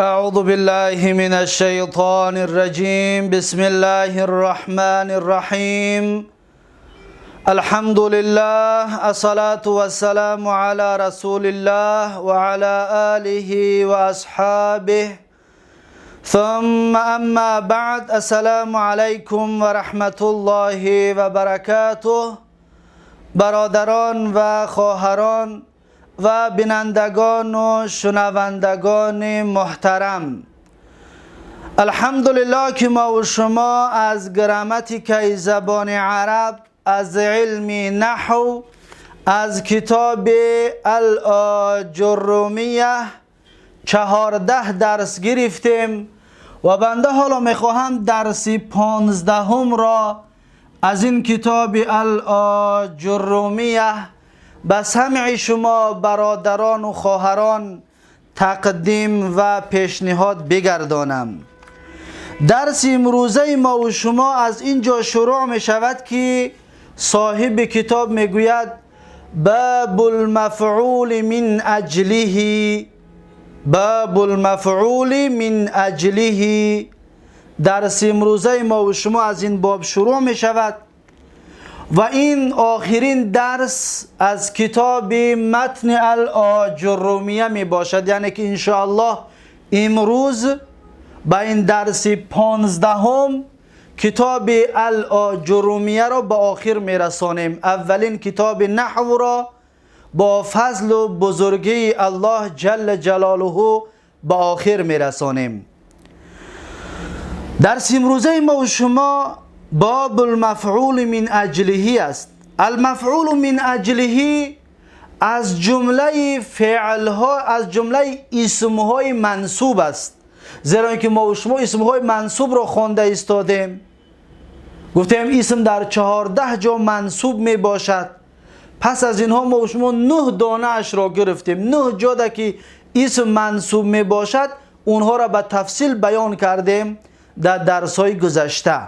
أعوذ بالله من الشيطان الرجيم بسم الله الرحمن الرحيم الحمد لله الصلاة والسلام على رسول الله وعلى آله وأصحابه ثم أما بعد السلام عليكم ورحمة الله وبركاته برادران و خواهران و بینندگان و شنوندگان محترم، الحمدلله که ما و شما از گراماتیکای زبان عرب، از علم نحو، از کتاب al-Oҷurrumia 14 درس گرفتیم و بنده حالا میخواهم درس 15 را از این کتاب al-Oҷurrumia به سمع شما برادران و خواهران تقدیم و پیشنهاد بگردانم. درس امروزه ما و شما از اینجا شروع می شود که صاحب کتاب می گوید باب المفعول من اجله، باب المفعول من اجله. درس امروزه ما و شما از این باب شروع می شود و این آخرین درس از کتاب متن al-Oҷurrumia می باشد، یعنی که انشاءالله امروز با این درس 15 کتاب al-Oҷurrumia را به آخر می رسانیم. اولین کتاب نحو را با فضل و بزرگی الله جل جلاله به آخر می رسانیم. درس امروزه ما و شما باب المفعول من اجله است. المفعول من اجله از جمله فعل ها، از جمله اسم های منصوب است، زیرا که ما و شما اسم های منصوب را خوانده ایستادیم. گفتیم اسم در 14 جا منصوب می باشد. پس از اینها ما و شما 9 دانه اش را گرفتیم. 9 جا که اسم منصوب می باشد اونها را به تفصیل بیان کردیم در درس های گذشته.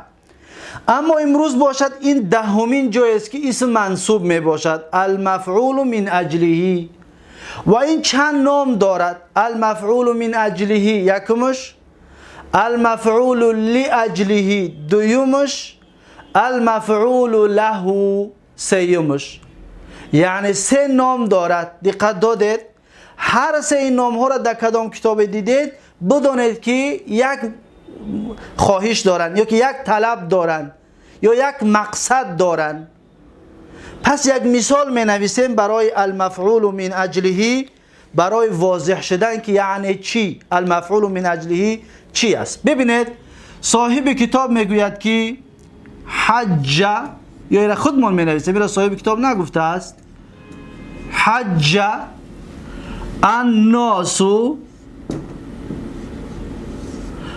اما امروز باشد این دهمین جای است که اسم منصوب می باشد، المفعول من اجله. و این چند نام دارد؟ المفعول من اجله یکمش، المفعول لاجله دویمش، المفعول لهو سیمش. یعنی 3 نام دارد. دقت دادید؟ هر 3 این نام ها را در کدام کتاب دیدید بدانید که یک خواهش دارن یا که یک طلب دارن یا یک مقصد دارن. پس یک مثال می نویسیم برای المفعول من اجله، برای واضح شدن که یعنی چی المفعول من اجله چی است. ببینید صاحب کتاب می گوید که حج، یا ایره خودمون می نویسیم، ایره صاحب کتاب نگفته است. حج الناس،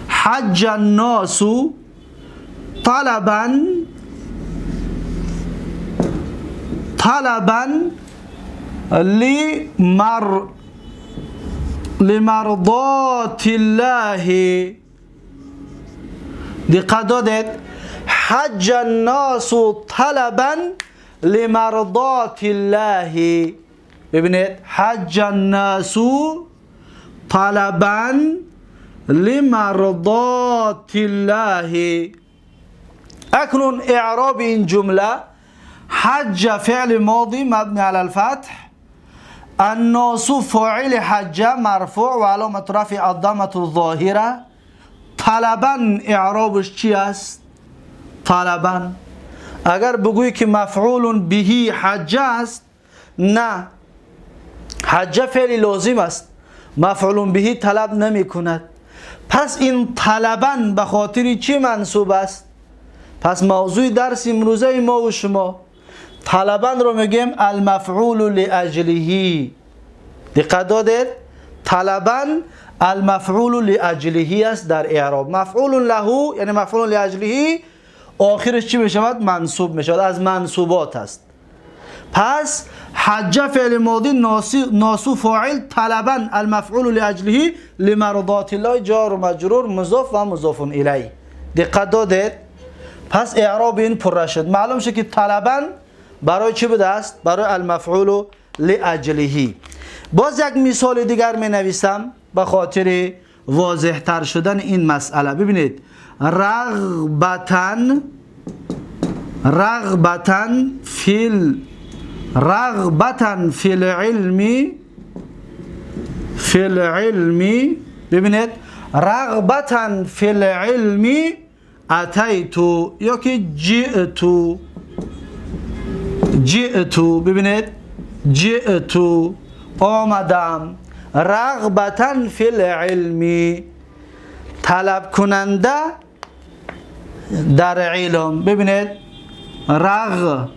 حج الناس طلبا لمرضات الله. دقت دادید؟ حج الناس طلبا لمرضات الله. ببینید حج الناس طلبا لمرضات الله. اکنون اعراب این جمله: حج فعل ماضی مبنی علی الفتح، الناس فاعل حج مرفوع و علامت رفع الضمه الظاهره. طلبا اعرابش چی است؟ طلبا اگر بگویی که مفعول به حج است، نه، حج فعل لازم است، مفعول به طلب نمی کند. پس این طلبا به خاطر چی منصوب است؟ پس موضوع درس امروزه ما و شما طلبا رو میگیم المفعول لاجله. دقت دادید؟ طلبا المفعول لاجله است در اعراب. مفعول له یعنی مفعول لاجله آخرش چی میشود؟ منصوب میشود، از منصوبات است. پس حج فعل ماضی ناسو فاعل، طلبا المفعول لاجله لمرضات الله جار و مجرور مضاف و مضاف الیه. دقت دادید؟ پس اعراب این پر شد. معلوم شد که طلبا برای چی بوده است؟ برای المفعول لاجله. باز یک مثال دیگر می نویسم به خاطر واضح تر شدن این مسئله. ببینید رغبتن فی العلم ببینید رغبتن فی العلم اتیتو یا که جئتو ببینید جئتو آمدم. رغبتن فی العلم طلب کننده در علم. ببینید رغبتن.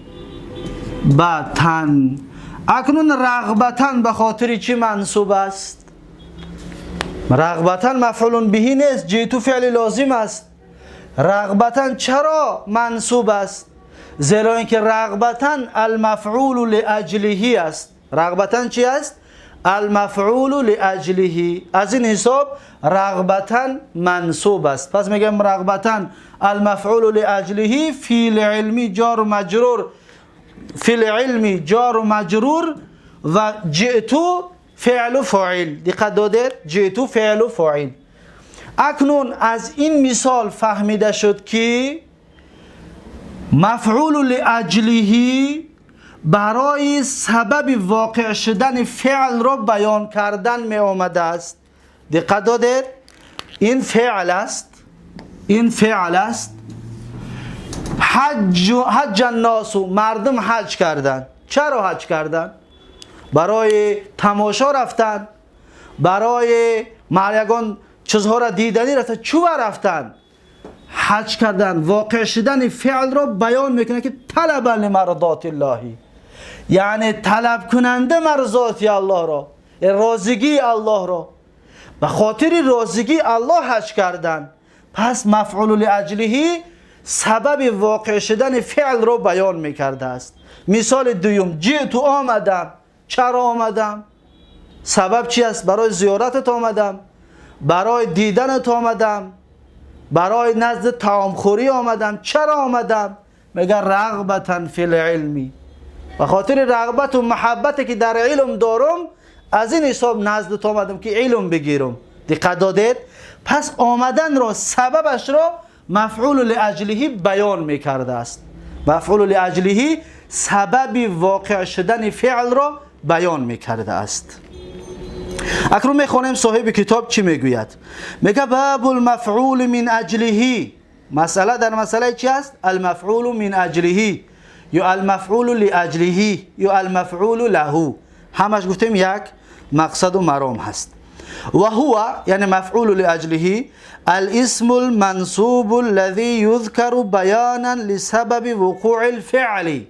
اکنون رغبتن به خاطر چی منصوب است؟ رغبتن مفعول بهی نیست، جئتو فعل لازم است. رغبتن چرا منصوب است؟ زیرا اینکه رغبتن المفعول لاجله است. رغبتن چی است؟ المفعول لاجله. از این حساب رغبتن منصوب است. پس میگم رغبتن المفعول لاجله فی العلم جار و مجرور، فی العلم جار و مجرور و جئتو فعل و فاعل. دقت دادید؟ جئتو فعل و فاعل. اکنون از این مثال فهمیده شد که مفعول لاجله برای سبب واقع شدن فعل را بیان کردن می آمده است. دقت دادید؟ این فعل است. حج الناس، مردم حج کردن. چرا حج کردن؟ برای تماشا رفتن، برای یگان چیزها را دیدنی رفتن. چوب رفتن؟ حج کردن. واقع شدن فعل را بیان میکنه که طلبا لمرضات الله، یعنی طلب کننده مرضات الله را، راضگی الله را. به خاطر راضگی الله حج کردن. پس مفعول لاجله سبب واقع شدن فعل را بیان میکرده است. مثال دوم جئت، آمدم. چرا آمدم؟ سبب چی است؟ برای زیارتت آمدم، برای دیدنت آمدم، برای نزد طعامخوری آمدم. چرا آمدم؟ میگه رغبتن فی العلم، به خاطر رغبت و محبتی که در علم دارم از این حساب نزدت آمدم که علم بگیرم. دقت دادید؟ پس آمدن را، سببش را مفعول لاجله بیان میکرده است. مفعول لاجله سبب واقع شدن فعل را بیان میکرده است. اکنون میخوانیم صاحب کتاب چی میگوید. میگه باب المفعول من اجله. مسئله در مسئله چی است؟ المفعول من اجله یا المفعول لاجله یا المفعول له. همش گفتیم یک مقصد و مرام هست. و هو یعنی مفعول لاجله الاسم المنصوب الذي يذكر بيانا لسبب وقوع الفعل.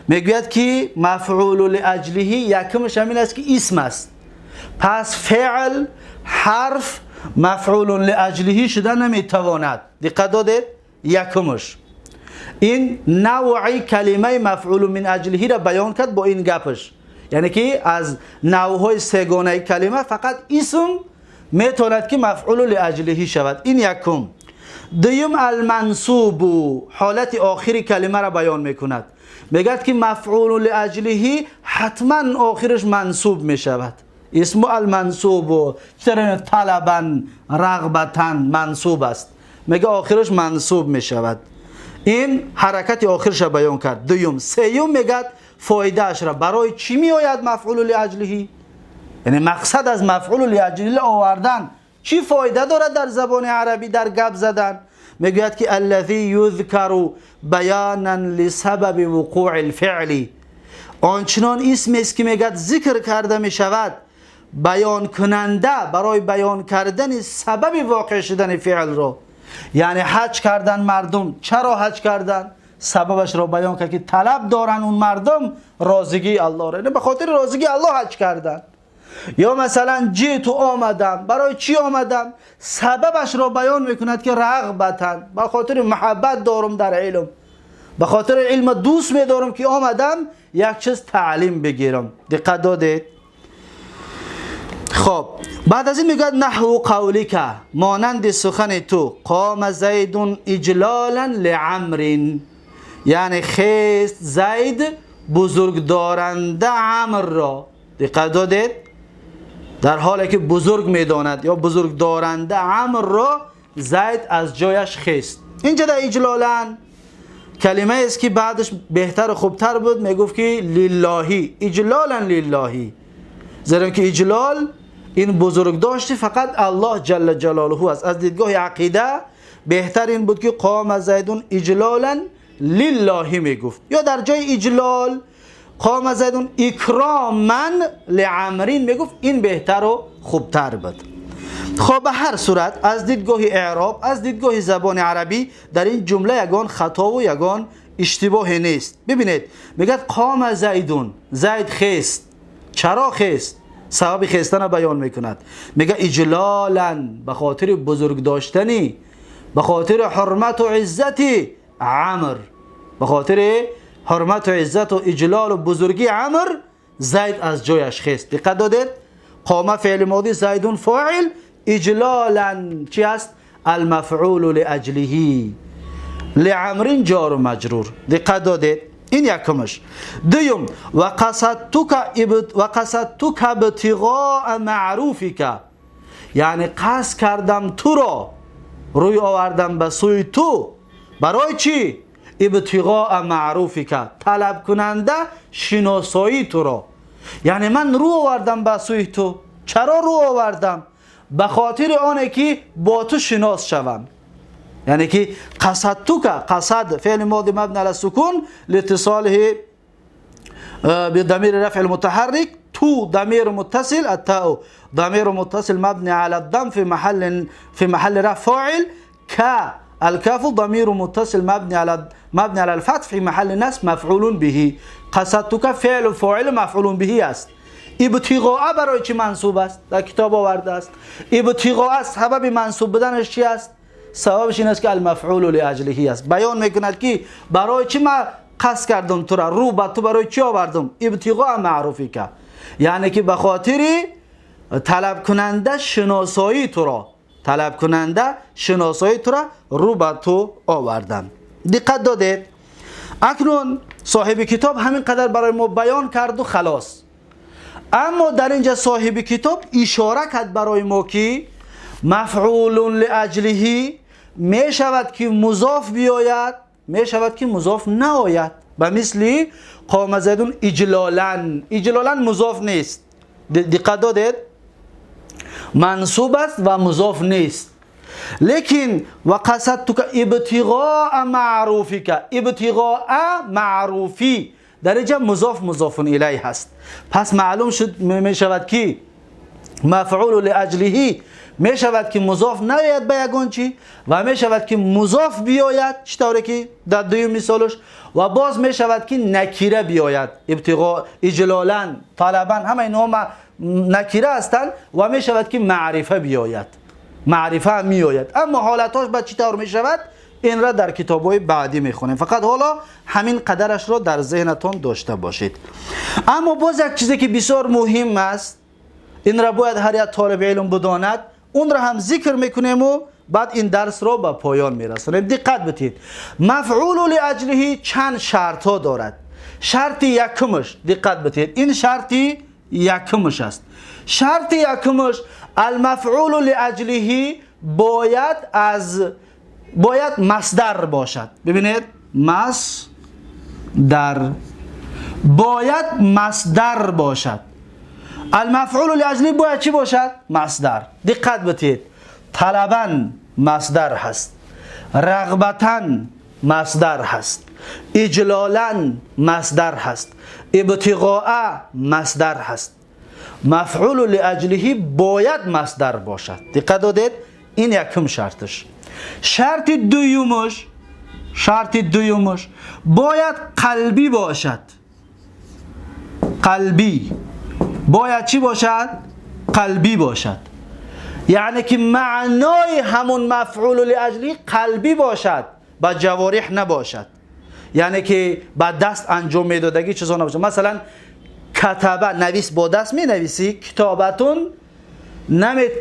میگوید که مفعول لاجله یکمش همین است که اسم است. پس فعل حرف مفعول لاجله شدن نمیتواند. دقت دادید؟ یکمش این نوعی کلمه مفعول من اجله را بیان کرد با این گپش، یعنی که از نوعهای سگانه کلمه فقط اسم میتواند که مفعول لاجله شود. این یکم. دوم المنصوب، حالت آخری کلمه را بیان میکند. میگد که مفعول لاجله حتما آخرش منصوب میشود. اسم المنصوب چرا طلبا رغبتا منصوب است، میگه آخرش منصوب میشود. این حرکت آخرش را بیان کرد. دوم. سیوم میگه فایده اش را برای چی میآید مفعول لاجله، یعنی مقصد از مفعول لاجله آوردن چی فایده دارد در زبان عربی در گپ زدن. میگوید که الذی یذکر بیانا لسبب وقوع الفعل، آنچنان اسم است که میگه ذکر کرده میشود بیان کننده برای بیان کردن سبب واقع شدن فعل را. یعنی حج کردن مردم. چرا حج کردن؟ سببش را بیان کرد که طلب دارن اون مردم راضگی الله را، یعنی به خاطر راضگی الله حج کردن. یا مثلا جئت، آمدم. برای چی آمدم؟ سببش را بیان میکند که رغبتن، به خاطر محبت دارم در علم، به خاطر علم دوست میدارم که آمدم یک چیز تعلیم بگیرم. دقت دادید؟ خب بعد از این میگه نحو قولک، مانند سخن تو، قام زید اجلالا لعمر، یعنی خیست زید بزرگ دارنده عمر را. دقت دادید؟ در حالی که بزرگ میداند یا بزرگ دارنده امر را زید از جایش خست. اینجا در اجلالا کلمه است که بعدش بهتر و خوبتر بود، میگفت که للهی، اجلالا للهی، زیرا که اجلال این بزرگ داشتی فقط الله جل جلاله است. از دیدگاه عقیده بهتر این بود که قام زیدون اجلالا للهی میگفت، یا در جای اجلال قام زیدون اکراما لعمرین میگفت، این بهتر و خوبتر بود. خب به هر صورت از دیدگاه اعراب، از دیدگاه زبان عربی در این جمله یگان خطا و یگان اشتباه نیست. ببینید میگه قام زیدون، زید خست. چرا خست؟ سبب خستن بیان میکند، میگه اجلالا، به خاطر بزرگ داشتنی، به خاطر حرمت و عزت عمر، به خاطر حرمت و عزت و اجلال و بزرگی عمر زید از جایش خست. دقت دادید؟ قام فعل ماضی، زیدون فاعل، اجلالا چی است؟ المفعول لاجله، لعمر جار و مجرور. دقت دادید؟ این یکمش. دوم و قصدتک ابتغاء معروفک، یعنی قصد کردم تو را، روی آوردم به سوی تو. برای چی؟ ابتغاء معروفک، طلب کننده شناسایی تو را. یعنی من رو آوردم به سوی تو. چرا رو آوردم؟ به خاطر آنه که با تو شناس شوم. یعنی که قصدتک، قصد فعل ماضی مبنی علی السکون لاتصاله بضمیر رفع المتحرک، تو ضمیر متصل، التاء ضمیر متصل مبنی علی الضم في محل رفع فاعل، الكاف ضمیر متصل مبنی علی الفتح في محل نصب مفعول به. قصدتک فعل و فاعل مفعول به است. ابتغاء برای چی منصوب است؟ در کتاب آورده است. ابتغاء سبب منصوب بودنش چی است؟ سببش این است که المفعول لاجله است. بیان میکند که برای چی من قصد کردم تو را، رو به تو برای چی آوردم؟ ابتغاء معروفک، یعنی که به خاطر طلب کننده شناسایی تو را، طلب کننده شناسایی تو را رو به تو آوردم. دقت دادید؟ اکنون صاحب کتاب همین قدر برای ما بیان کرد و خلاص. اما در اینجا صاحب کتاب اشاره کرد برای ما که مفعول لاجله می شود که مضاف بیاید، می شود که مضاف نآید. به مثل قام زیدون اجلالا، اجلالا مضاف نیست. دقت دادید؟ منصوب است و مضاف نیست. لیکن و قصدتک ابتغاء معروفک، ابتغاء معروفی در اینجا مضاف الیه هست. پس معلوم شد می شود که مفعول لاجله می شود که مضاف نیاید به یگان چی و می شود که مضاف بیاید، چطوره که در دویم مثالش، و باز می شود که نکیره بیاید. ابتغاء، اجلالا، طلبا، همه اینها نکیره هستند و می شود که معرفه بیاید، معرفه هم می آید. اما حالتاش به چطور می شود این را در کتاب‌های بعدی می خونیم. فقط حالا همین قدرش را در ذهنتون داشته باشید. اما باز یک چیزی که بسیار مهم است، این را باید هر یک طالب علم بداند، اون را هم ذکر میکنیم و بعد این درس را به پایان میرسونیم. دقت بدید، مفعول لاجله چند شرط ها دارد. شرط یکمش، دقت بدید، این شرط یکمش است. شرط یکمش المفعول لاجله باید مصدر باشد. ببینید، باید مصدر باشد. المفعول لاجله باید چی باشد؟ مصدر. دقت بدید، طلباً مصدر هست، رغبتاً مصدر هست، اجلالاً مصدر هست، ابتغاء مصدر هست. مفعول لاجله باید مصدر باشد. دقت دادید؟ این یکم شرطش. شرط دویمش باید قلبی باشد. قلبی باید چی باشد؟ قلبی باشد. یعنی که معنای همون مفعول لاجله قلبی باشد، با جوارح نباشد. یعنی که با دست انجام میدادگی چیزا نباشه. مثلا کتابه، نویس با دست می نویسی، کتابتون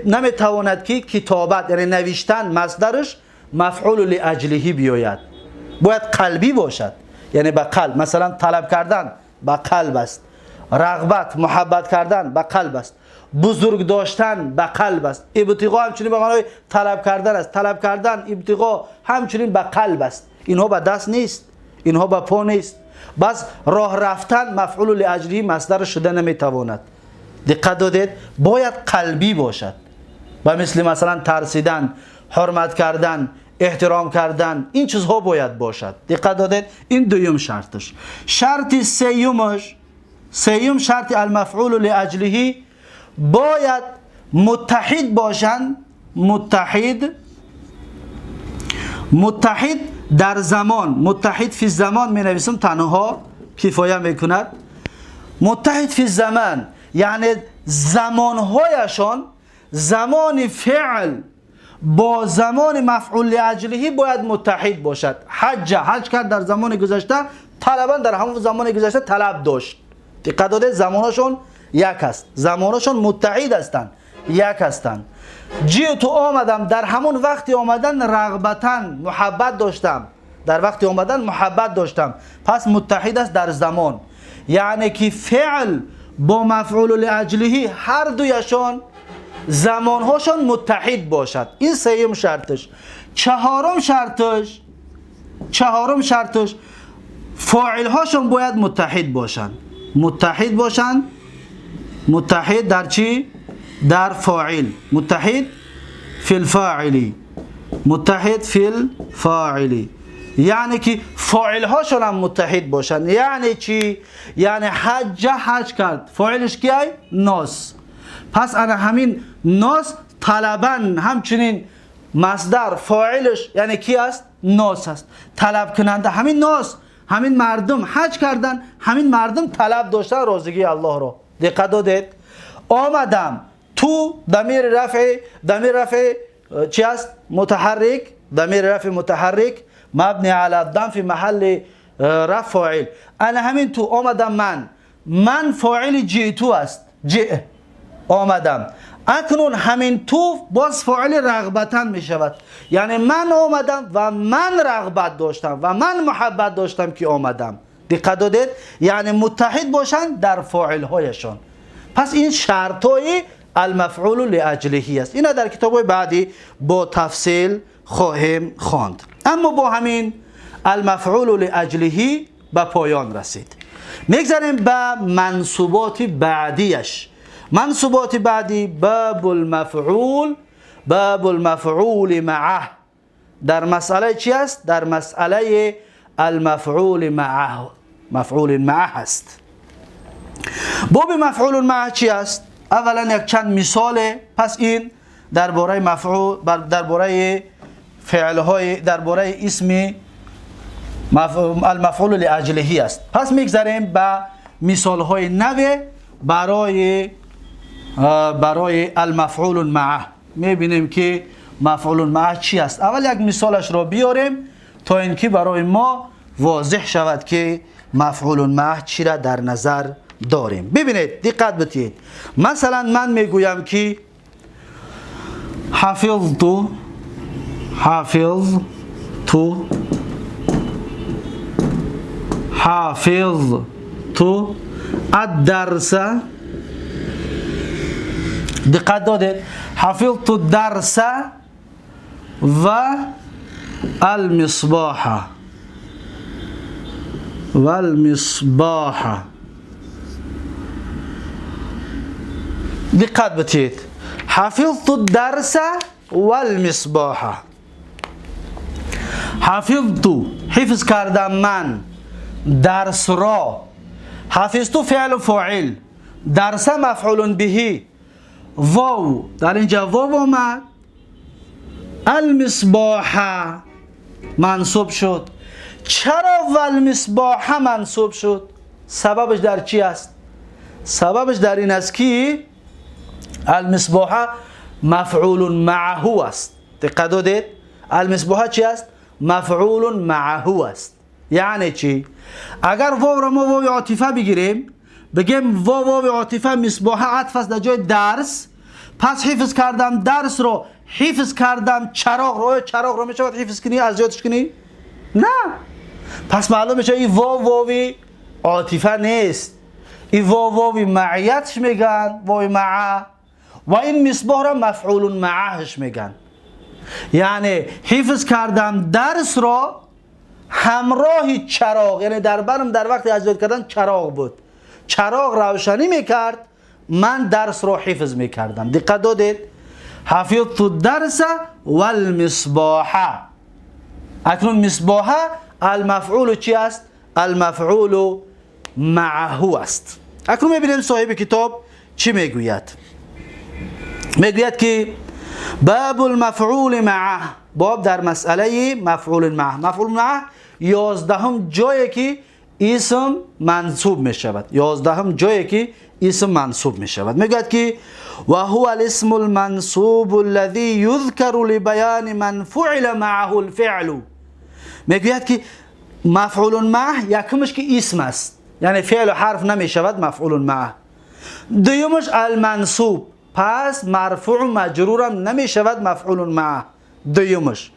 نمیتواند که کتابت یعنی نوشتن مصدرش مفعول لاجله بیاید، باید قلبی باشد. یعنی با قلب. مثلا طلب کردن با قلب است، رغبت، محبت کردن با قلب است. بزرگ داشتن به قلب است. ابتغاء همچنین به معنای طلب کردن است. طلب کردن ابتغاء همچنین به قلب است. اینها به دست نیست، اینها به پا نیست. بس راه رفتن مفعول لاجله مصدر شده نمیتواند. دقت دادید؟ باید قلبی باشد. و مثلا ترسیدن، حرمت کردن، احترام کردن، این چیزها باید باشد. دقت دادید؟ این دویم شرطش. شرط سیوم شرط المفعول لاجله باید متحد باشند. متحد در زمان، متحد فی زمان می نویسم تنها کفایه میکند. متحد فی زمان یعنی زمانهایشان، زمان فعل با زمان مفعول لاجله باید متحد باشد. حج کرد در زمان گذشته، طلبا در همون زمان گذشته طلب داشت. دقت داده؟ زمانشون یک است، زمانشون متحد هستند، یک هستند. جیتو آمدم، در همون وقتی آمدن رغبتاً محبت داشتم، در وقتی آمدن محبت داشتم، پس متحد است در زمان. یعنی که فعل با مفعول لاجله هر دویشان زمانهاشون متحد باشد. این سوم شرطش. چهارم شرطش فاعلهاشون باید متحد باشند. متحد در چی؟ در فاعل. متحد فی الفاعلی، متحد فی الفاعلی، یعنی که فاعلهاشون هم متحد باشند. یعنی چی؟ یعنی حج کرد، فاعلش کیه؟ ناس. پس انا همین ناس طلبن همچنین مصدر فاعلش یعنی کی است؟ ناس است. طلب کننده همین ناس، همین مردم حج کردن، همین مردم طلب داشتن رازگی الله را. دقت دادید؟ آمدم، تو ضمیر رفع چی است؟ متحرک. ضمیر رفع متحرک مبنی علی الضم فی محل رفع فاعل. انا همین تو آمدم، من فاعل جئتو است. جئ آمدم. اکنون همین تو باز فاعل رغبتاً می شود. یعنی من آمدم و من رغبت داشتم و من محبت داشتم که آمدم. دقت دادید؟ یعنی متحد باشند در فاعل هایشان. پس این شرطای المفعول لاجله است. اینا در کتاب‌های بعدی با تفصیل خواهیم خواند. اما با همین المفعول لاجله به پایان رسید. میگذاریم به منصوبات بعدیش. منصوبات بعدی باب المفعول معه. در مسئله چی است؟ در مسئله المفعول معه. مفعول معه است. باب مفعول معه چی است؟ اولا یک چند مثاله. پس این درباره مفعول، درباره فعلهای، درباره اسم المفعول لاجله است. پس میگذاریم به مثالهای نو برای المفعول معه. میبینیم که مفعول معه چی است. اول یک مثالش را بیاریم تا اینکه برای ما واضح شود که مفعول معه چی را در نظر داریم. ببینید، دقت بدید. مثلا من میگویم که حفظت الدرس. دقت دادید؟ حفظت الدرس و المصباح. دقت بدید. حفظت الدرس والمصباح. حفظ کردم من درس را. حفظت فعل و فاعل، درس مفعول به. واو در اینجا واو آمد. المصباح منصوب شد. چرا والمصباح منصوب شد؟ سببش در چی است؟ سببش در این است که المصباح مفعول معه است. دقت دادید؟ المصباح چی است؟ مفعول معه است. یعنی چی؟ اگر واو را ما واو عاطفه بگیریم، بگیم واو عاطفه مصباح عطف است در جای درس، پس حفظ کردم درس رو، حفظ کردم چراغ رو میشه حفظ کنی از یادش کنی؟ نه. پس معلوم میشه این واو عاطفه نیست. این واو معیتش میگن، واو معه. و این مصباح را مفعول معهش میگن. یعنی حفظ کردم درس را همراه چراغ، یعنی در برم در وقت اجرا کردن چراغ بود، چراغ روشنی میکرد، من درس را حفظ میکردم. دقت دادید؟ حفظت الدرس والمصباح. اکنون مصباح المفعول چی است؟ المفعول معهو است. اکنون میبینیم صاحب کتاب چی میگوید. میگوید که باب المفعول معه، باب در مسئله مفعول معه. مفعول معه 11م جایی که اسم منصوب می شود. 11م جایی که اسم منصوب می شود. میگوید که و هو الاسم المنصوب الذي يذكر لبيان من فعل معه الفعل. میگوید که مفعول معه یکمش که اسم است، یعنی فعل و حرف نمی شود مفعول معه. دویمش المنصوب، پس مرفوع و مجرورم نمی شود مفعول معه. دویمش.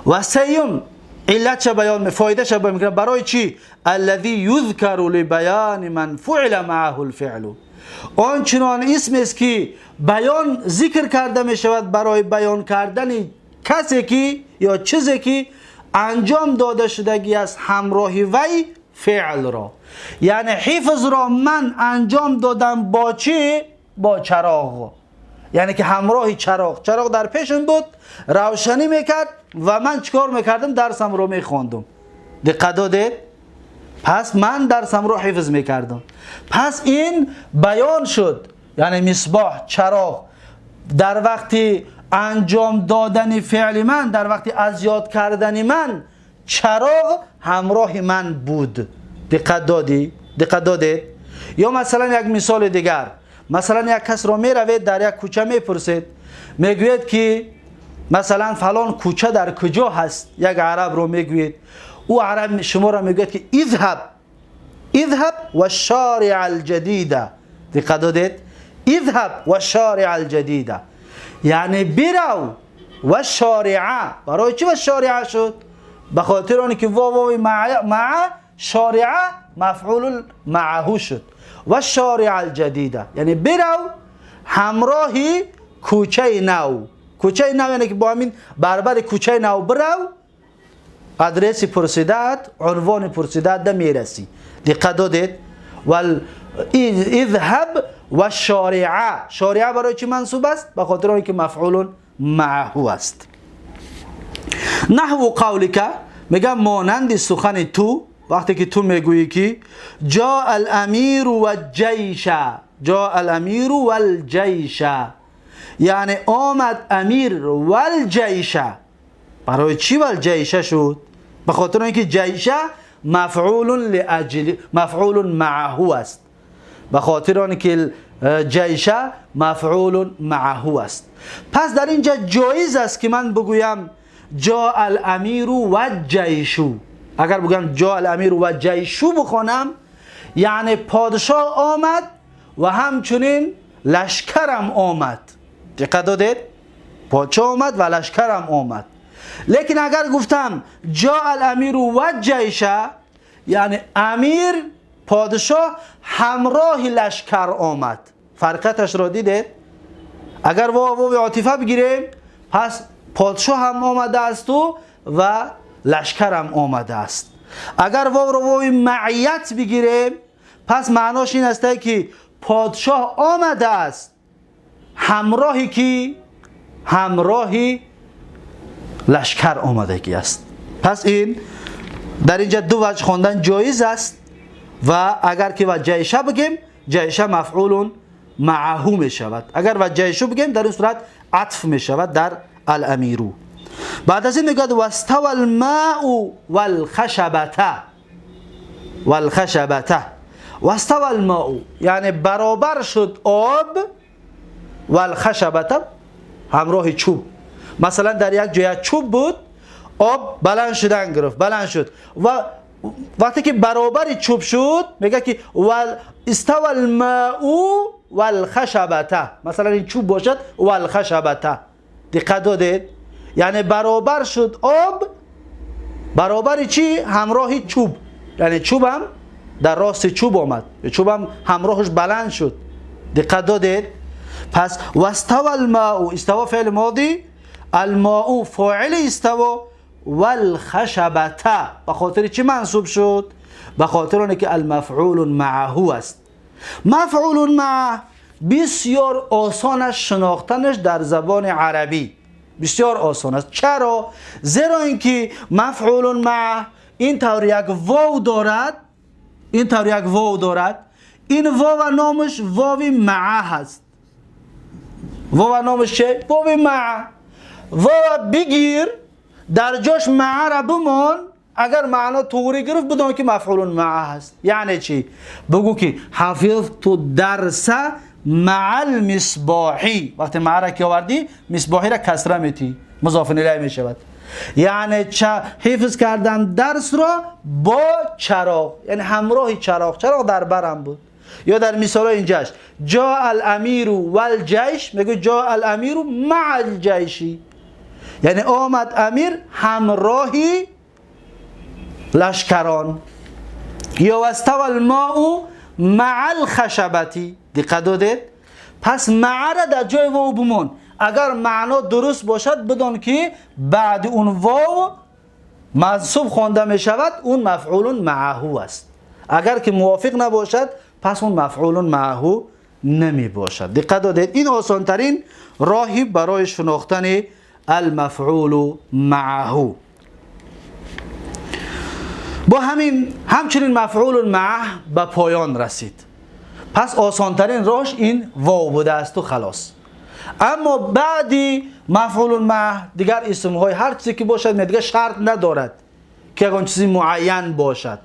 و سیوم علت چه بیان می، فایده چه بیان میکنه؟ برای چی؟ الذي يذكر لبيان من فعل معه الفعل. آن چنان اسم است که بیان ذکر کرده می شود برای بیان کردن کسی که یا چیزی که انجام داده شدگی از همراهی وی فعل را. یعنی حفظ را من انجام دادم با چی؟ با چراغ. یعنی که همراه چراغ، چراغ در پیشم بود، روشنی میکرد و من چیکار میکردم؟ درسم رو میخواندم. دقت دادید؟ پس من درسم رو حفظ میکردم. پس این بیان شد، یعنی مصباح چراغ در وقتی انجام دادن فعل من، در وقتی از یاد کردن من، چراغ همراه من بود. دقت دادی؟ دقت دادید؟ یا مثلا یک مثال دیگر، مثلا یک کس را میروید در یک کوچه میپرسید، میگوید که مثلا فلان کوچه در کجا هست. یک عرب رو میگوید، او عرب شما را میگوید که اذهب والشارع الجدید. دقت دادید؟ اذهب والشارع الجدید، یعنی برو. و شارعه، برای چی و شارعه شد؟ به خاطر آنی که واو مع شارعه مفعول معهو شد. و شارع الجدیده، یعنی برو همراه کوچه نو. کوچه نو یعنی که با همین برابر کوچه نو برو، آدرس پرسیدت، عنوان پرسیدت ده میرسی. دقت دادید؟ اذهب و شارعه، شارعه برای چی منصوب است؟ به خاطر آنکه مفعول معهو است. نحو قولک، میگم مانند سخن تو، وقتی که تو میگویی که جاء الامیر و الجیش، جاء الامیر و الجیش، یعنی آمد امیر و الجیش. برای چی و الجیش شد؟ به خاطر اینکه جیش مفعول معهو است. به خاطر اینکه جیش مفعول معهو است. پس در اینجا جایز است که من بگویم جاء الامیر و الجیشو. اگر بگم جاء الامیر و الجیشو بخونم، یعنی پادشاه آمد و همچنین لشکرم آمد. دقت دادید؟ پادشاه آمد و لشکرم آمد. لیکن اگر گفتم جاء الامیر و الجیش، یعنی امیر پادشاه همراه لشکر آمد. فرقتش را دیدید؟ اگر واو عاطفه بگیریم، پس پادشاه هم آمده است و لشکر هم آمده است. اگر واو معیت بگیریم، پس معناش این است که پادشاه آمده است همراهی که همراهی لشکر آمدگی است. پس این در اینجا دو وجه خواندن جایز است. و اگر که و جیشه بگیم، جیشه مفعول معهو می شود. اگر و جیشو بگیم، در این صورت عطف می شود در الامیرو. بعد از این میگه واستوى الماء والخشبته. واستوى الماء یعنی برابر شد آب، والخشبته همراه چوب. مثلا در یک جای چوب بود، آب بلند شدن گرفت، بلند شد و وقتی که برابر چوب شد میگه که استوى الماء والخشبته. مثلا این چوب باشد والخشبته. دقت دادید؟ یعنی برابر شد آب، برابر چی؟ همراه چوب. یعنی چوب هم در راست چوب آمد، چوب هم همراهش بلند شد. دقت دادید؟ پس واستوى الماء، استوى فعل ماضی، الماء فاعل استوى، والخشبة به خاطر چی منصوب شد؟ به خاطر اونه که المفعول معه است. مفعول معه بسیار آسان است شناختنش در زبان عربی، بسیار آسان است. چرا؟ زیرا اینکه مفعول معه این طور یک واو دارد، این طور یک واو دارد. این واو نامش واو معه هست. واو نامش چه؟ واو معه. واو بگیر در جاش معه را بمان، اگر معنا طوری گرفت بدون که مفعول معه هست. یعنی چی؟ بگو که حفظت درس مع المصباحی، وقتی معه را که آوردی مصباحی را کسره میتی، مضاف الیه می شود. یعنی حفظ کردم درس را با چراغ، یعنی همراه چراغ، چراغ در برم بود. یا در مثال اینجاش جاء الامیر والجیش، میگه جاء الامیر مع الجیشی، یعنی آمد امیر همراهی لشکران. یا واستوى الماء مع الخشبتی، دقت دادید؟ پس مع را در جای واو بمون. اگر معنا درست باشد بدون که بعد اون واو منصوب خوانده می شود، اون مفعول معه است. اگر که موافق نباشد پس اون مفعول معه نمی باشد. دقت دادید؟ این آسان ترین راهی برای شناختن المفعول معه. با همچنین مفعول معه به پایان رسید. پس آسان ترین راهش این واو بوده است و خلاص. اما بعدی مفعول معه دیگر اسم های هر چیزی که باشد دیگر شرط ندارد که یکان چیزی معین باشد.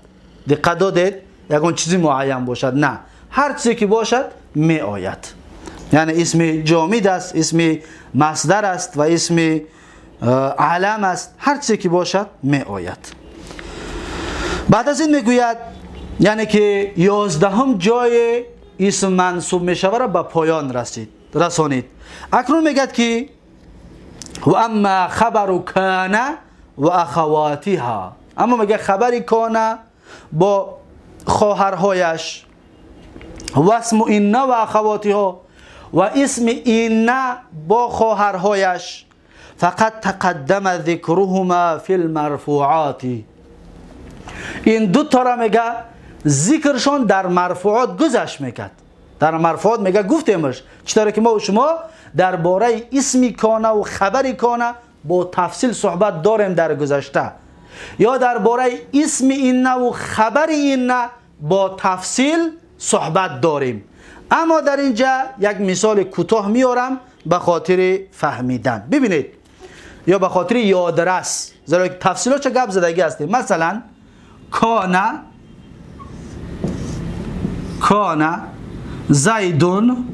دقت دادید؟ یکان چیزی معین باشد، نه، هر چیزی که باشد می آید. یعنی اسم جامد است، اسم مصدر است و اسم علم است، هر چیزی که باشد می آید. بعد از این میگوید یعنی که 11 جای اسم منصوب می شود را به پایان رسانید. اکنون میگد که و اما خبر کان و اخواتها، اما میگه خبری کان با خواهرهایش، و اسم اینا و اخواتها و اسم اینا با خواهرهایش، فقط تقدم ذکرهما فی المرفوعات. این دو تا را میگه ذکرشان در مرفوعات گذشت میکرد. در مرفوعات میگه گفتیمش چطوری که ما و شما درباره اسمی کانه و خبری کانه با تفصیل صحبت داریم در گذشته، یا درباره اسم اینه و خبری اینه با تفصیل صحبت داریم. اما در اینجا یک مثال کوتاه میارم به خاطر فهمیدن. ببینید، یا به خاطر یادرس، زیرا تفصیلات چه گپ زدگی هستیم. مثلا کان زیدون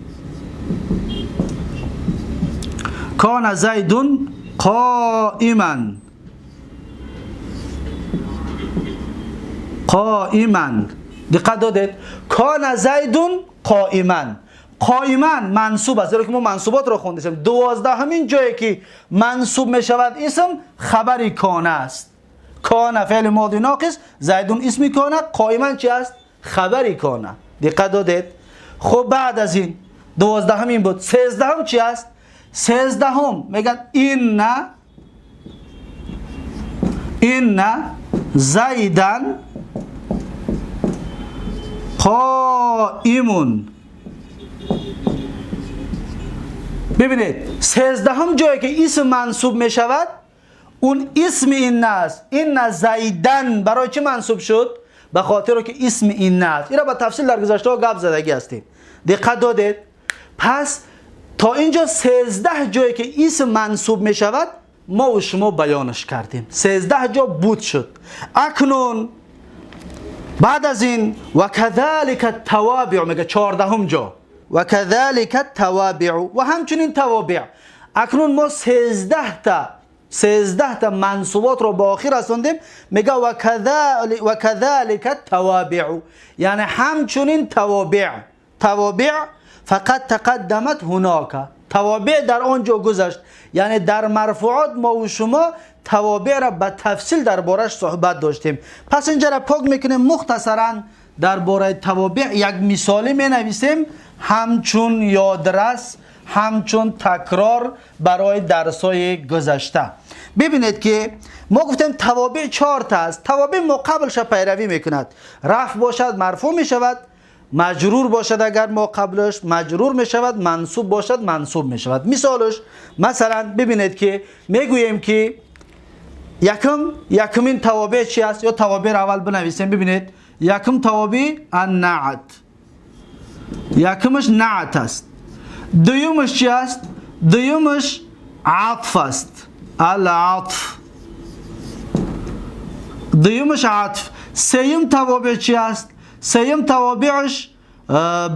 قائما. دقت دادید؟ کان زیدون قائما منصوب است، زیرا که ما منصوبات رو خوندیم. 12 همین جایی که منصوب می شود اسم خبری کان است. کان فعل ماضی ناقص، زیدون اسم کان، قائما چی است؟ خبری کان. دقت دادید؟ خب بعد از این 12 همین بود. 13 هم چی است؟ 13 هم میگن این زیدن قائمون. ببینید 13 هم جایی که اسم منصوب می شود اون اسم این است. این زیدن برای چه منصوب شد؟ به خاطر که اسم این است. این را با تفصیل در گذشته گپ زدگی هستیم. دقت دادید؟ پس تا اینجا 13 جایی که اسم منصوب می شود ما و شما بیانش کردیم. 13 جا بود شد. اکنون بعد از این و کذالک التوابع میگه 14 جا و کذالک التوابع و همچنین توابع. اکنون ما 13 تا منصوبات رو با آخر رسوندیم. میگه و کذالک التوابع، یعنی همچنین توابع فقط تقدمت هناک، توابع در آنجا گذشت. یعنی در مرفوعات ما و شما توابع را به تفصیل دربارش صحبت داشتیم. پس اینجا را پاک میکنیم، مختصرا درباره توابع یک مثالی می نویسیم همچون یادرس، همچون تکرار برای درس‌های گذشته. ببینید که ما گفتیم توابع 4 تا است. توابع ما قبلش پیروی میکند. رفع باشد مرفوع میشود، مجرور باشد اگر ما قبلش مجرور میشود، منصوب باشد منصوب میشود. مثالش مثلا ببینید که میگوییم که یکمین توابع چی است؟ یا توابع را اول بنویسیم. ببینید یکم توابع النعت، یکمش نعت است. دویمش چی است؟ دویمش عطف است، العطف. دویمش عطف. سیم توابع چی است؟ سیم توابعش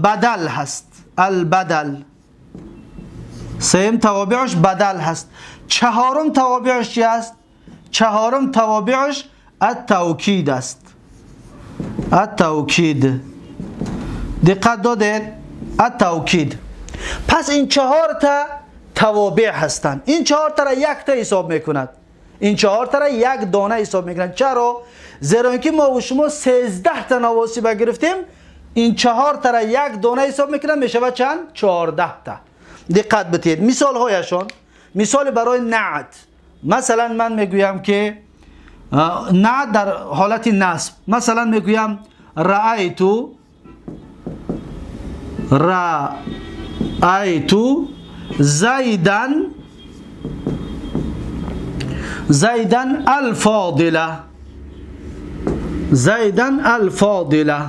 بدل هست، البدل. سیم توابعش بدل هست. چهارم توابعش چی است؟ چهارم توابعش التوکید است، التوکید. دقت دادید؟ التوکید. پس این 4 تا توابع هستند. این 4 تا را یک تا حساب میکند. این 4 تا را یک دانه حساب میکنند. چرا؟ زیرا اینکه ما و شما 13 تا نواصب گرفتیم، این 4 تا را یک دانه حساب میکنند، میشود چند؟ 14 تا. دقت بدید. مثال هایشان، مثال برای نعت. مثلا من میگویم که نعت در حالت نصب. مثلا میگویم رأیتو زیدن الفاضله، زیدن الفاضله.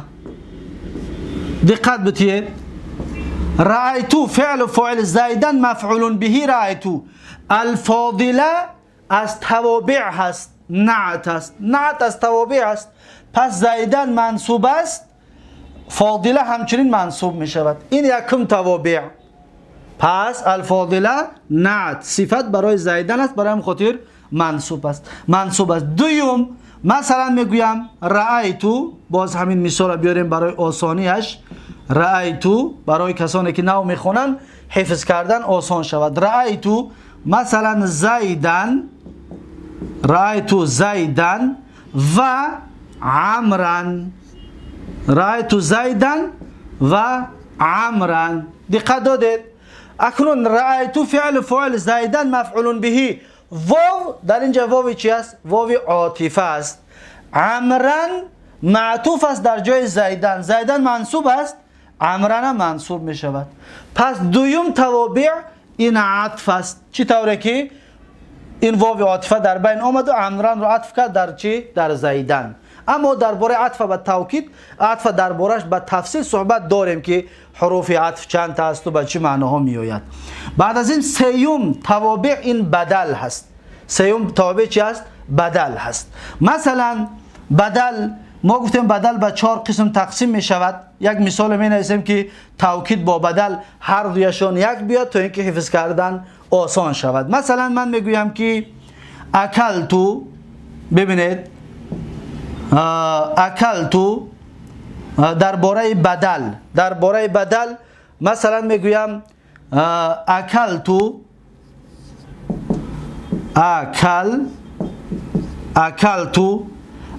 دقت بدید. رأیتو فعل و فاعل، زیدن مفعول به رأیتو. الفاضله از توابع هست، نعت است. نعت از توابع است. پس زیدن منصوب است، فاضله همچنین منصوب می شود. این یکم توابع. پس الفاضله نعت صفت برای زیدن است، برای هم خاطر منصوب است، منصوب است. دوم مثلا میگویم رأیتو، باز همین مثال بیاریم برای آسانیش. رأیتو برای کسانی که نو میخونن حفظ کردن آسان شود. رأیتو مثلا زیدن، رأیتو زیدن و عمرن، رأیتو زیدن و عمرن. دقت دادید؟ اکنون رأیتو فعل فاعل، زیدن مفعول به. واو در اینجا واو چی است؟ واو عاطفه است. عمرن معطوف است در جای زیدن. زیدن منصوب است، عمرن منصوب می شود. پس دویم توابع این عطف است. چی طوره که این واو عاطفه در بین آمد و عمرن رو عطف کرد در چی؟ در زیدن. اما درباره عطف به توکید، عطف دربارش به تفصیل صحبت داریم که حروف عطف چند تا است و به چه معناها می آید. بعد از این سیوم توابع این بدل هست. سیوم توابع چی است؟ بدل هست. مثلا بدل، ما گفتیم بدل به 4 قسم تقسیم می شود. یک مثال می نویسیم که توکید با بدل هر دویشان یک بیاد تا اینکه حفظ کردن آسان شود. مثلا من میگویم که اکلتو، ببینید اکلتو درباره بدل، درباره بدل مثلا میگویم اکلتو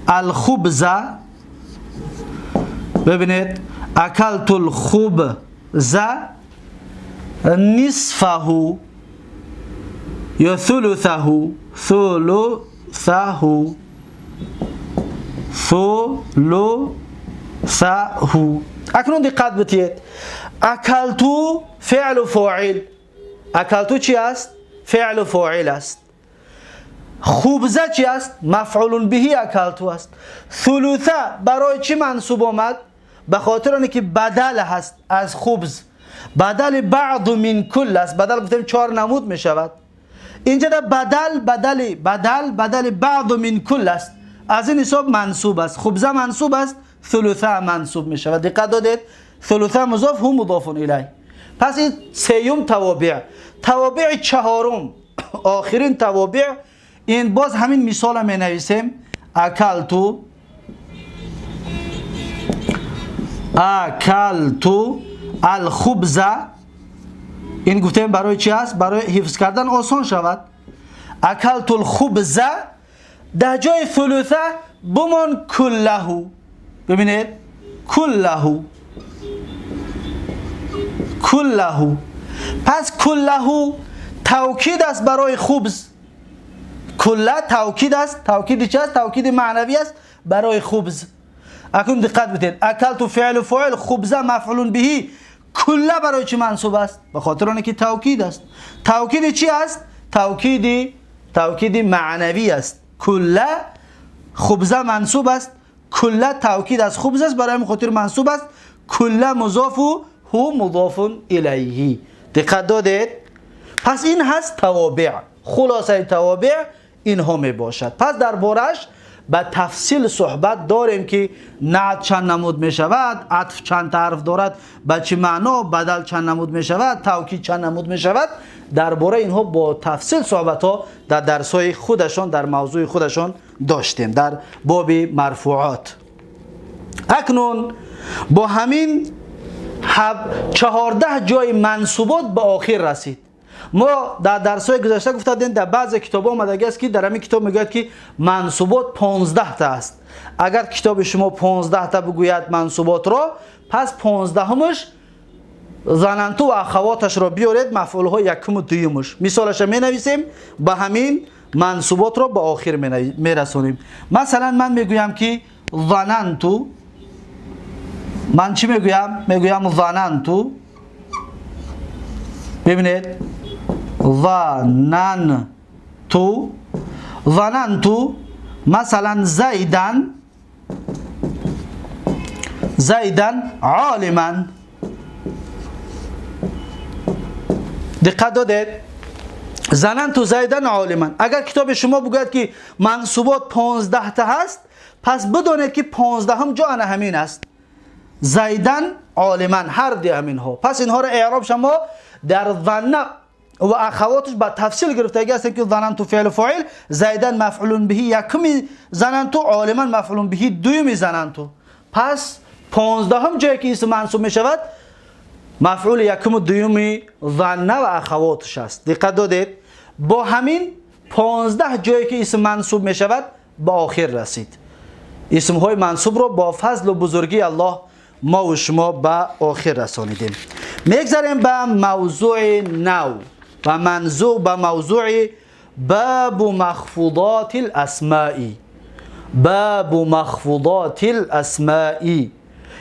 الخبز. ببینید اکلتو الخبز نصفه یا ثلثه، اکنون دقت بدید. اکلتو فعل و فاعل. اکلتو چی است؟ فعل و فاعل است. خبزه چی است؟ مفعول به اکلتو است. ثلثه برای چی منصوب آمد؟ به خاطر اینکه بدل هست از خبز. بدل بعض من کل است. بدل گفتیم 4 نمود می شود. اینجا در بدل بعض من کل است. از این حساب منصوب است. خبزه منصوب است، ثلثه منصوب می شود. دقت دادید؟ ثلثه مضاف هم مضاف الیه. پس این سیوم توابع. توابع چهارم آخرین توابع، این باز همین مثال می نویسیم. اکلتو الخبز. این گفتیم برای چی است؟ برای حفظ کردن آسان شود. اکلتو الخبز در جای ثلثه بمان کله. ببینید کله. پس کله توکید است برای خبز. کله توکید است. توکید چی است؟ توکید معنوی است برای خبز. اکنون دقت بدید، اکلت فعل و فاعل، خبز مفعول به. کله برای چی منصوب است؟ به خاطر آنکه توکید است. توکید چی است؟ توکید معنوی است. کله خبز منصوب است، کله توکید از خبز است، برای همین خاطر منصوب است. کله مضاف و هو مضاف الیه. دقت دادید؟ پس این هست توابیع. خلاصه توابیع اینها می باشد. پس در بارش به تفصیل صحبت داریم که نعت چند نمود می شود، عطف چند حرف دارد، به چه معنا، بدل چند نمود می شود، توکید چند نمود می شود. درباره اینها با تفصیل صحبت ها در درس‌های خودشان، در موضوع خودشان داشتیم در باب مرفوعات. اکنون با همین 14 جای منصوبات به آخر رسید. ما در درس‌های گذشته گفتیم در بعضی کتاب‌ها اومده است که در همین کتاب میگوید که منصوبات 15 تا است. اگر کتاب شما 15 تا بگوید منصوبات را، پس 15مش ظننتو و اخواتش را بیارید، مفعول ها یکم و دویمش. مثالش می نویسیم، با همین منصوبات را به آخر می رسونیم. مثلا من میگویم که ظننتو، من چی میگویم؟ میگویم ظننتو. ببینید، ظننتو مثلا زیدن عالما. دقت دادید؟ ظننتو زیدن عالما. اگر کتاب شما بگوید که منصوبات 15 تا هست، پس بدانید که 15 هم جا همین است. زیدن عالما، هر دی همین ها. پس اینها را اعراب شما در ظن و اخواتش با تفصیل گرفتگی هستند که ظننتو فعل فاعل، زیدن مفعول به یکمی ظننتو، عالما مفعول به دومی ظننتو. پس 15 هم جایی که اسم منصوب می شود مفعول یکم و دومی ظن و اخواتش است. دقت دادید؟ با همین 15 جایی که اسم منصوب می شود به آخر رسید. اسم های منصوب رو با فضل و بزرگی الله ما و شما به آخر رسانیدیم. میگذاریم به موضوع نو و منظور به موضوع باب مخفوضات الاسماء. باب مخفوضات الاسماء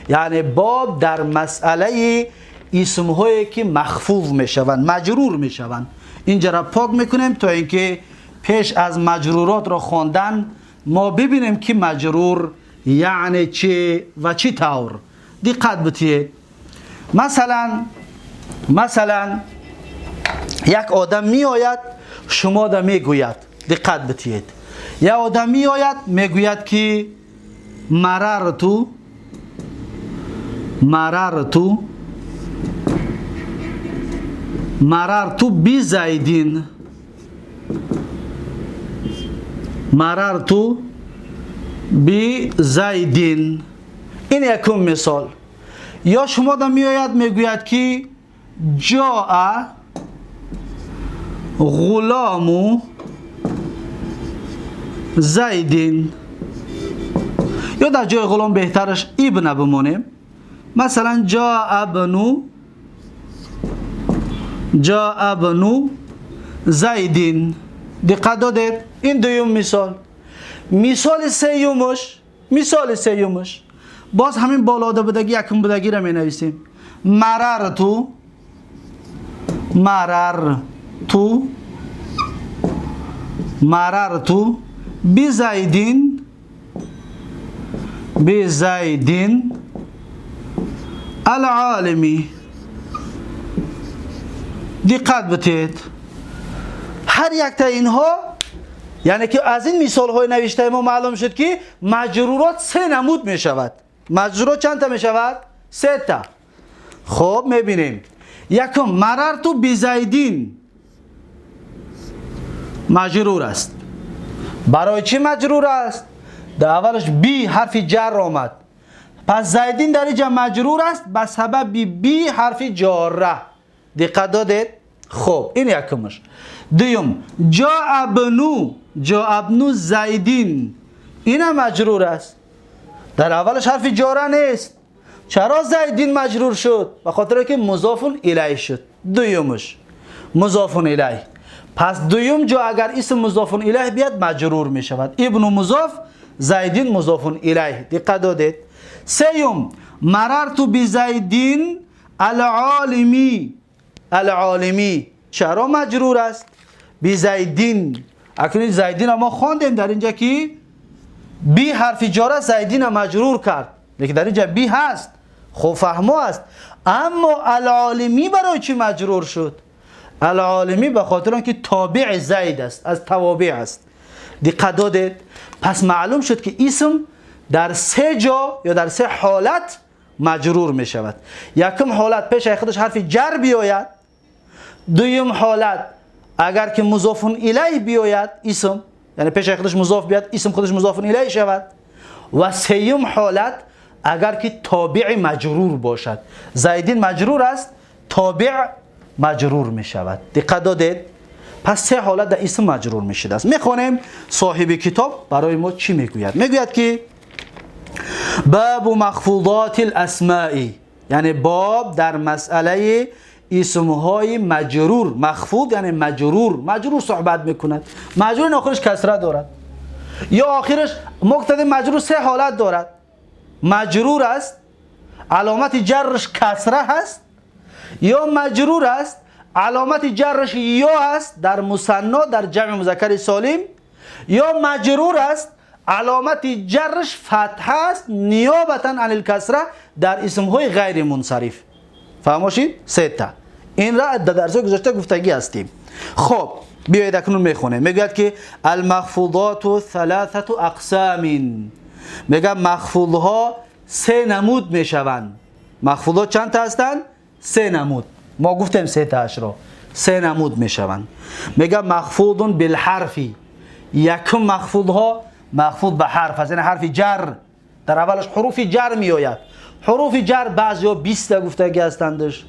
یعنی باب در مسئله اسم هایی که مخفوض میشوند، مجرور میشوند. اینجا را پاک میکنیم تا اینکه پیش از مجرورات را خواندن ما ببینیم که مجرور یعنی چه و چی طور. دقت بتید. مثلا یک آدم می آید، شما دا می گوید. دقت بتید. یک آدم می آید میگوید که مررتو بزیدین. مررتو بزیدین. این یکم مثال. یا شما دا می آید میگوید که جاء غلام زیدین. یا در جای غلام بهترش ابن بمانیم. مثلا جاء ابن زیدین. دقت دادید؟ این دویم مثال. مثال سیومش باز همین بالا بدگی یکم بدگی را می نویسیم. مررتو بزیدین العالمی. دقت بتید. هر یک تا اینها یعنی که از این مثال های نوشته ما معلوم شد که مجرورات 3 نمود می شود. مجرورات چند تا می شود؟ 3 تا. خب میبینیم. یکم مررتو بزیدین مجرور است. برای چی مجرور است؟ در اولش بی حرف جر آمد. پس زیدین در اینجا مجرور است به سبب بی حرف جاره. دقت دادید؟ خب این یکمش. دوم جا ابنو زیدین، اینم مجرور است. در اولش حرف جاره نیست. چرا زیدین مجرور شد؟ به خاطر که مضاف الیه شد. دویمش مضاف الیه. پس دویم جا اگر اسم مضاف الیه بیاد مجرور می شود. ابن مضاف، زیدین مضاف الیه. دقت دادید. سیوم مررت بزیدین العالمی. العالمی چرا مجرور است؟ بزیدین. اکنون زیدین ما خواندیم در اینجا که بی حرف جار زیدین مجرور کرد، لیکن در اینجا بی هست، خب فهمو است. اما العالمی برای چی مجرور شد؟ العالمی به خاطر آنکه تابع زید است، از توابیع است. دقت دادید؟ پس معلوم شد که اسم در سه جا یا در سه حالت مجرور می شود. یکم حالت پیش خودش حرف جر بیاید، دویم حالت اگر که مضاف الیه بیاید اسم، یعنی پیش خودش مضاف بیاد اسم خودش مضاف الیه شود، و سوم حالت اگر که تابع مجرور باشد. زیدین مجرور است، تابع مجرور می شود. دقت دادید؟ پس سه حالت در اسم مجرور می شده است. میخوانیم صاحب کتاب برای ما چی میگوید. میگوید که باب مخفوضات الاسماء، یعنی باب در مسئله اسمهای مجرور. مخفوض یعنی مجرور صحبت میکند. مجرور آخرش کسره دارد یا آخرش مقتضی مجرور سه حالت دارد. مجرور است، علامت جرش کسره هست، یا مجرور است علامت جرش یا است در مثنی در جمع مذکر سالم، یا مجرور است علامت جرش فتحه است نیابتا عن الکسره در اسمهای غیر منصرف. فهموشید؟ سته. این را در درس گذشته گفتگی هستیم. خب بیایید اکنون میخونه. میگوید که المخفوضات ثلاثه اقسام. میگه مخفوض ها سه نمود میشوند. مخفوضات چند تا هستند؟ سه نمود. ما گفتیم سه تاش را. سه نمود میشوند. میگه مخفوض بالحرف. یکم مخفوض ها مخفوض به حرف است، یعنی حرف جر. در اولش حروف جر می آید. حروف جر بعضیا 20 تا گفتگی هستندش،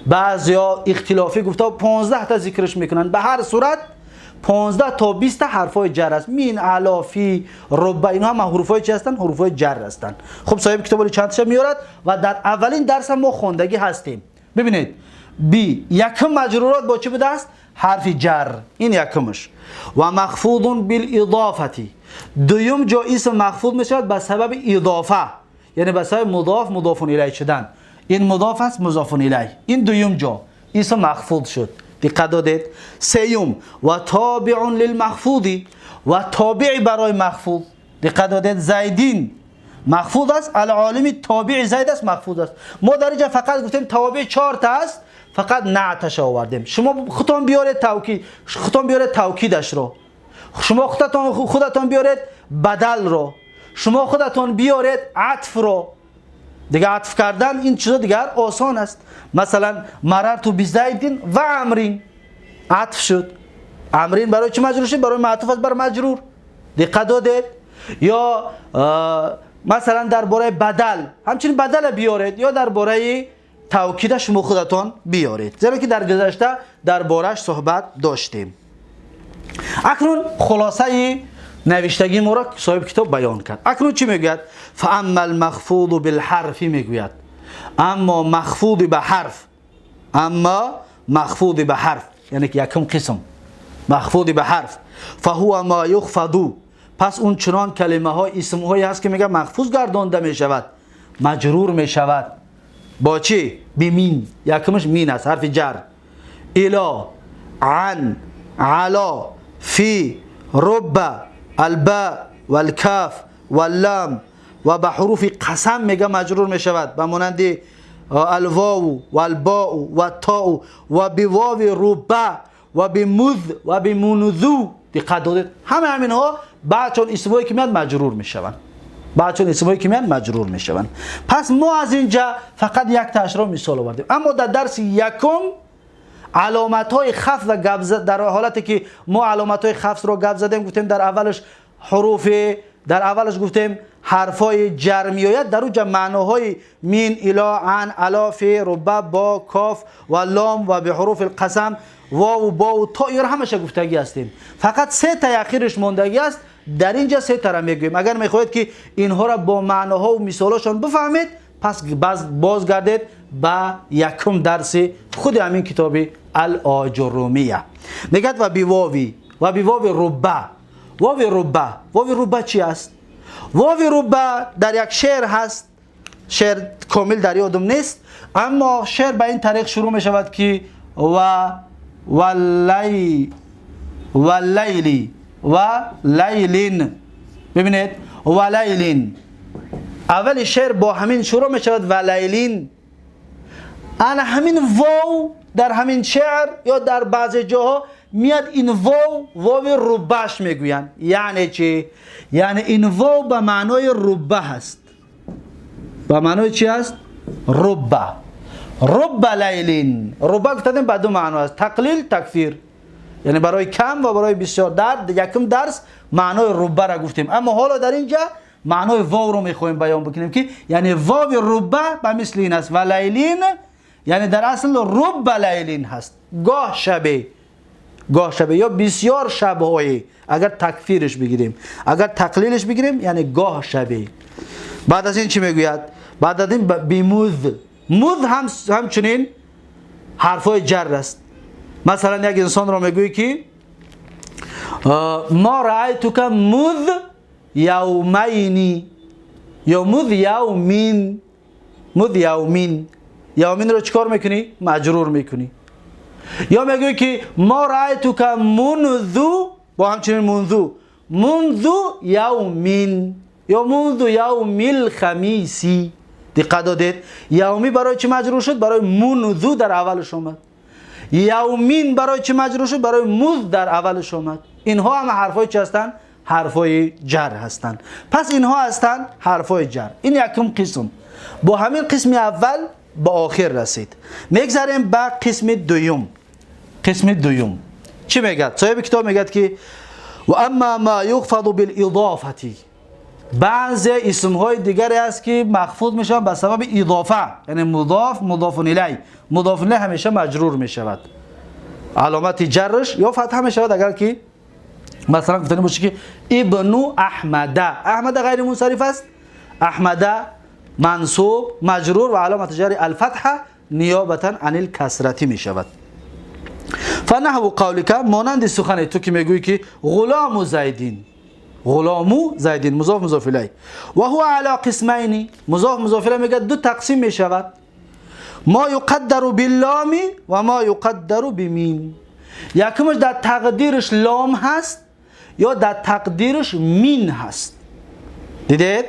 بعضیا اختلافی گفته 15 تا ذکرش میکنن. به هر صورت 15 تا 20 تا حرفای جر است. مین، علا، فی، رب، اینها هم حروفای چی هستند؟ حروفای جر هستند. خب صاحب کتاب چند تا میارد و در اولین درس ما خوندگی هستیم. ببینید بی یکم مجرورات با چی بوده است؟ حرف جر. این یکمش. و مخفوض بالاضافه. دوم جا اسم مخفوض میشود به سبب اضافه، یعنی به سبب مضاف الیه شدن. این مضاف است مضاف الیه. این دوم جا اسم مخفوض شد. دقت دادید؟ سیوم و تابع للمخفوض. و تابع برای مخفوض. دقت دادید؟ زیدین مخفوض است، العالمی تابع زید است مخفوض است. ما در اینجا فقط گفتیم توابع 4 تا است، فقط نعتش آوردیم. شما خودتون بیارید توکید، خودتون بیارید توکیدش رو، شما خودتون بیارید بدل رو، شما خودتون بیارید عطف رو. دیگه عطف کردن این چیزا دیگر آسان است. مثلا مررت بزیدین و عمرین عطف شد. عمرین برای چی مجرور شد؟ برای معطوف است بر مجرور. دقت دادید؟ یا مثلا درباره بدل همچنین بدل بیارید، یا درباره توکید شما خودتون بیارید، زیرا که در گذشته درباره‌اش صحبت داشتیم. اکنون خلاصه نوشتگی ما را صاحب کتاب بیان کرد. اکنون چی میگوید؟ فاما المخفوض بالحرف میگوید اما مخفوض به حرف. اما مخفوض به حرف یعنی که یکم قسم مخفوض به حرف. فهو ما یخفض. پس اون چنان کلمه ها اسم هایی هست که میگه مخفوض گردانده می شود، مجرور می شود. با چی؟ بمین. یکمش مین است، حرف جر. الا، عن، علا، فی، رب، الباء والکاف واللام و به حروف قسم میگه مجرور می شود، به مانند الواو والباء والتاء و بواو رب و بمذ و بمنذو. دقت دادید؟ همین ها بعد چون اسمایی که میاد مجرور میشوند. مجرور میشوند. پس ما از اینجا فقط یک تاش را مثال آوردیم. اما در درس یکم علامت های خفض و گپ زدن، در حالتی که ما علامت های خفض را گپ زدیم گفتیم در اولش گفتیم حرفای جر میآید، در اونجا معناهای مین، الا، عن، علا، فی، رب، با، کاف و لام و به حروف القسم واو، با و تا اینا همش گفتگی هستیم. فقط سه تا اخیرش موندگی است. در اینجا سه تا را میگویم. اگر میخواهید که اینها را با معناها و مثالاشون بفهمید پس بازگردید با یکم درس خود همین کتاب al-Oҷurrumia. میگد و بیواوی ربه. واوی ربه چی است؟ واوی ربه در یک شعر هست. شعر کامل در یادم نیست، اما شعر به این طریق شروع می شود که لیلین. ببینید لیلین، اول شعر با همین شروع می شود لیلین. انا همین واو در همین شعر یا در بعضی جاها میاد این واو ربهش میگویند. یعنی چی؟ یعنی این واو به معنای ربه هست. به معنای چی است؟ رب لیلین. ربه گفتیم به دو معنا است، تقلیل تکثیر، یعنی برای کم و برای بسیار. در یکم درس معنای ربه را گفتیم، اما حالا در اینجا معنای واو رو میخوایم بیان بکنیم که یعنی واو ربه به مثل این است. و لیلین یعنی در اصل رب لیلین هست، گاه شبه یا بسیار شب‌های. اگر تکثیرش بگیریم، اگر تقلیلش بگیریم یعنی گاه شبه. بعد از این چی میگوید؟ بعد از این بیموذ. موذ همچنین حرفای جر است. مثلا یک انسان رو میگویی که ما رأیتک موذ یومینی یا موذ یومین. یومین رو چکار میکنی؟ مجرور میکنی. یا میگویی که ما رأیتک منذ، با همچنین منذ یومین یا منذ یوم الخمیسی. دقت دادید؟ یومی برای چی مجرور شد؟ برای منذ در اولش اومد. یومین برای چی مجرور شد؟ برای مذ در اولش اومد. اینها هم حرفای چی هستند؟ حرفای جر هستند. پس اینها هستند حرفای جر. این یکم قسم. با همین قسم اول با آخر رسید. میگذاریم با قسم دوم. چی میگه؟ صاحب کتاب میگه که و اما ما یخفض بالاضافه. بعضی اسم های دیگری است که مخفوض میشن به سبب اضافه، یعنی مضاف الیه. مضاف الیه همیشه مجرور میشود، علامت جرش یا فتحه میشود. اگر که مثلا گفتنی باشه که ابن احمد غیر منصرف است، احمد منصوب مجرور و علامت جر الفتحه نیابتا عن الکسرتی میشود. فنحو قولک، مانند سخن تو که میگویی که غلام زیدین مضاف الیه و هو علی قسمین. مضاف الیه میگه دو تقسیم میشود، ما یقدر باللام و ما یقدر بمیم. یکمش در تقدیرش لام هست یا در تقدیرش مین هست. دیدید؟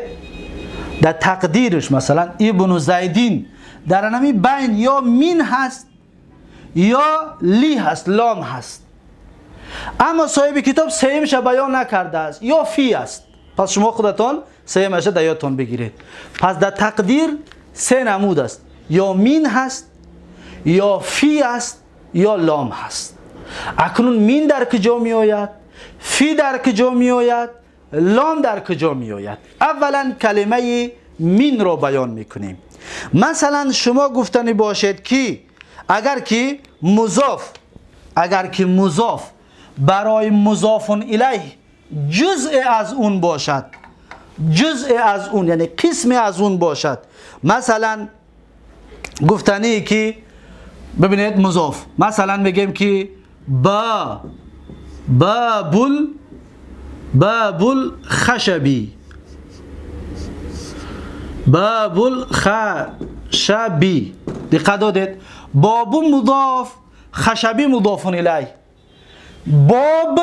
در تقدیرش مثلا ابن زیدین در نمی بین یا مین هست یا لی هست، لام هست. اما صاحب کتاب سهمش بیان نکرده است، یا فی است. پس شما خودتان سهمش در یادتان بگیرید. پس در تقدیر سه نمود است، یا مین هست یا فی است یا لام هست. اکنون مین در کجا می آید؟ فی در کجا می آید؟ لام در کجا می آید؟ اولا کلمه مین رو بیان میکنیم. مثلا شما گفتنی باشد که اگر که مضاف برای مضاف الیه جزء از اون باشد، یعنی قسم از اون باشد. مثلا گفتنی که ببینید مضاف، مثلا میگیم که باب الخشبی، دقت دادید؟ باب مضاف، خشبی مضاف الیه. باب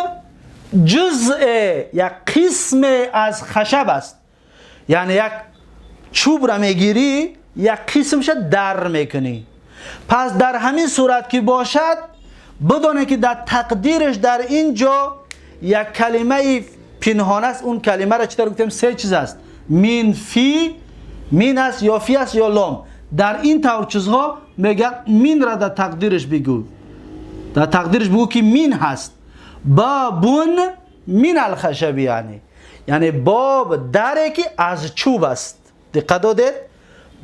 جزء یک قسم از خشب است، یعنی یک چوب را میگیری یک قسمش در میکنی. پس در همین صورت که باشد بدانه که در تقدیرش در اینجا یک کلمه پنهان است. اون کلمه را چطور گفتیم؟ سه چیز است، مین، فی، مین است یا فی است یا لام. در این طور چیزها میگه مین را در تقدیرش بگو، در تقدیرش بگو که مین هست. بابون من الخشبی، یعنی باب دری که از چوب است. دقت دادید؟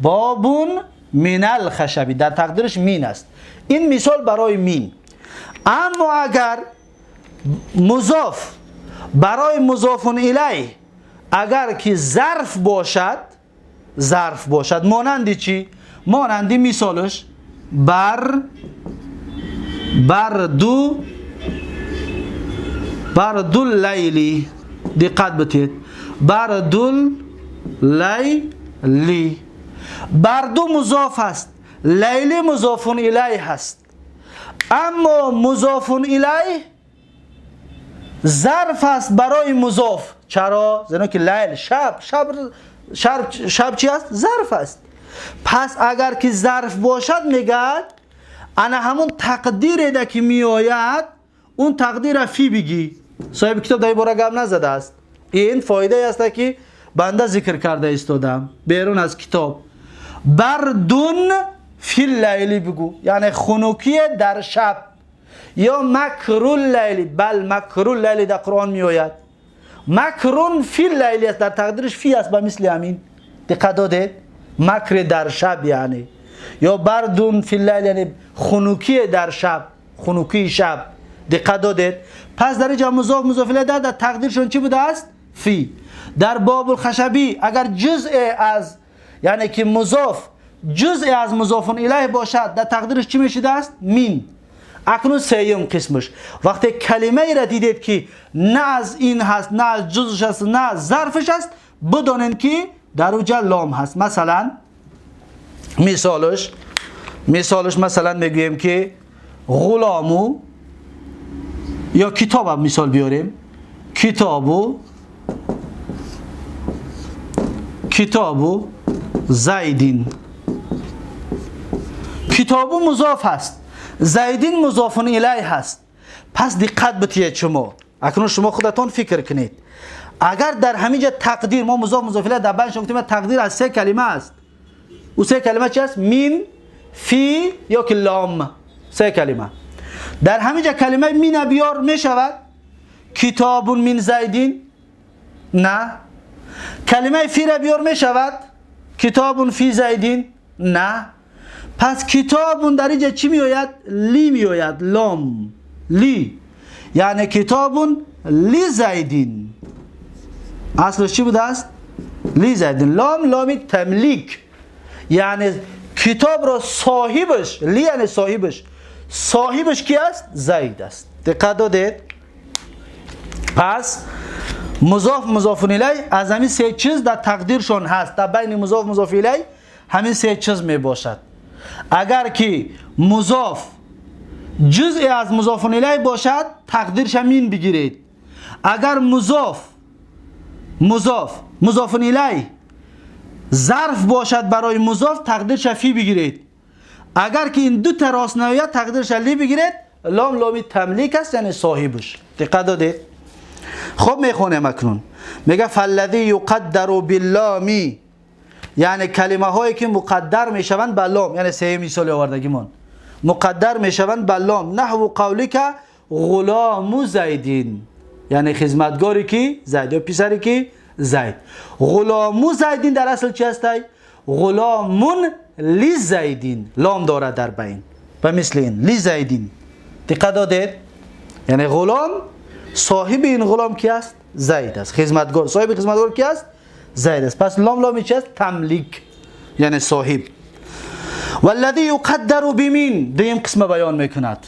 بابون من الخشبی، در تقدیرش مین است. این مثال برای مین. اما اگر مضاف برای مضاف الیه اگر که ظرف باشد، ظرف باشد. مانندی چی؟ مانندی مثالش بردل لیلی. دقت بتید، بردل لیلی. بردو مضاف است، لیلی مضاف الیه هست، اما مضاف الیه ظرف است برای مضاف. چرا؟ زیرا که لیل شب چی است؟ ظرف است. پس اگر که ظرف باشد میگه انا همون تقدیری ده که میآید اون تقدیر فی بگی. صاحب کتاب در این باره گپ نزده است. این فایده است که بنده ذکر کرده استادم بیرون از کتاب. بردون فی اللیل بگو، یعنی خنکی در شب. یا مکرول لیل، بل مکرول لیل در قرآن می آید. مکرون فی اللیل است، در تقدیرش فی است به مثل همین. دقت دادید؟ مکر در شب یعنی. یا بردون فی اللیل یعنی خنکی در شب، خنکی شب. دقت دادید؟ پس در اینجا مضاف مضاف الیه در تقدیرشون چی بوده است؟ فی. در باب الخشبی اگر جزء از یعنی که مضاف جزء از مضاف الیه باشد در تقدیرش چی میشده است؟ مین. اکنون سوم قسمش وقتی کلمه ای را دیدید که نه از این هست، نه از جزش هست، نه ظرفش است، بدانید که در اونجا لام هست. مثلا مثالش مثلا میگوییم که غلامو، یا کتاب مثال بیاریم، کتابو زیدین. کتابو مضاف هست، زیدین مضاف الیه هست. پس دقت بتید شما. اکنون شما خودتون فکر کنید اگر در همینجا تقدیر ما مضاف مضاف الیه در بینش گفتیم تقدیر از سه کلمه است. او سه کلمه چی است؟ مین، فی یا که لام. سه کلمه. در همینجا کلمه مین بیار می شود کتاب من زیدین؟ نه. کلمه فی را بیار می شود کتاب فی زیدین؟ نه. پس کتاب در اینجا چی می آید؟ لی می آید، لام، لی، یعنی کتاب لی زیدین. اصلش چی بوده است؟ لی زیدین. لام لامی تملیک، یعنی کتاب را صاحبش، لی یعنی صاحبش کی است؟ زید است. دقت دادید؟ پس مضاف مضاف الیه از همین سه چیز در تقدیرشون هست. در بین مضاف مضاف الیه همین سه چیز می باشد. اگر که مضاف جزء از مضاف الیه باشد تقدیرش مین بگیرید. اگر مضاف الیه ظرف باشد برای مضاف تقدیرش فی بگیرید. اگر که این دو تا راست نیاید تقدیرش لی بگیرید. لام لامی تملیک است یعنی صاحبش. دقت دادید؟ خب میخونم اکنون. میگه فالذی یقدر باللامی، یعنی کلمه هایی که مقدر میشوند به لام، یعنی سه مثال آوردگیمون مقدر میشوند به لام. نحو قولک غلام زیدین، یعنی خدمتگاری که زید یا پسری که زید. غلام زیدین در اصل چی است؟ غلامون لی زیدین، لام دارد در بین و مثل این لی زیدین. دقت دادید؟ یعنی غلام صاحب این غلام کی است؟ زید است. خدمتگار، صاحب خدمتگار کی است؟ زید است. پس لام لامی چی است؟ تملیک، یعنی صاحب. والذی یقدر بمین، دویم قسم بیان میکند.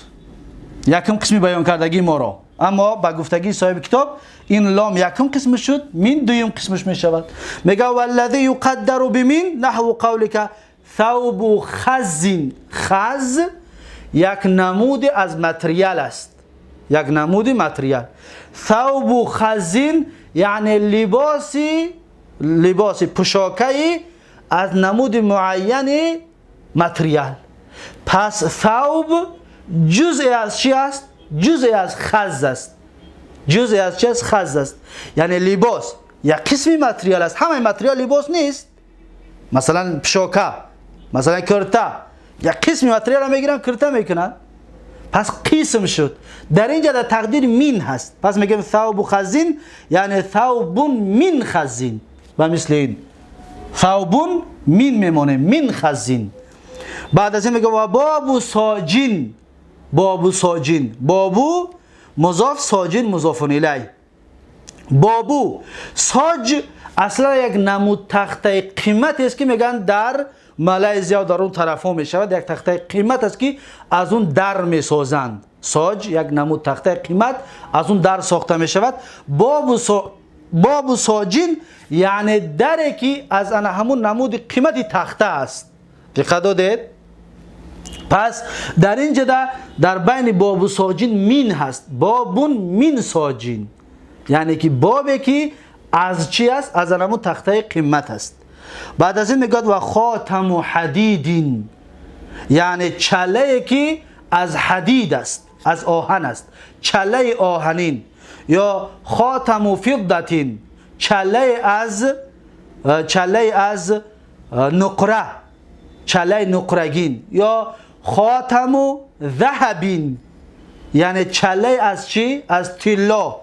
یکم قسمی بیان کردگی ما را، اما با گفتگی صاحب کتاب این لام یکم قسم شد، مین دویم قسمش میشود. میگه والذی یقدر بمین نحو قولک ثوب خزین. خز یک نمود از متریال است، یک نمود متریال. ثوب خزین یعنی لباسی پوشاکی از نمود معین متریال. پس ثوب جزء از چی است؟ جزء از خز است. جزء از چی است؟ خز است. یعنی لباس یک قسمی متریال است. همه متریال لباس نیست. مثلا پوشاک، مثلا کرتا، یک قسمی متریال را میگیرن کرتا میکنن. پس قسم شد. در اینجا در تقدیر مین هست. پس میگیم ثوب خزین یعنی ثوب من خزین. و مثل این ثوب مین میمونه، من خزین. بعد از این میگه و بابو ساجین. بابو ساجین، بابو مضاف، ساجین مضاف الیه. بابو ساج اصلا یک نمود تخته قیمت است که میگن در مالزیا در اون طرف ها میشود. یک تخته قیمت است که از اون در میسازند. ساج یک نمود تخته قیمت از اون در ساخته میشود. بابو ساجین یعنی دری که از همون نمود قیمت تخته است. دقت دادید؟ پس در اینجا در بین بابو ساجین مین هست. بابون مین ساجین یعنی که بابی که از چی است؟ از نمود تخته قیمت است. بعد از این میگه و خاتم و حدیدین یعنی چله که از حدید است، از آهن است، چله آهنین. یا خاتم و فضتین چله از نقره، چله نقرگین. یا خاتم و ذهبین یعنی چله از چی؟ از طلا.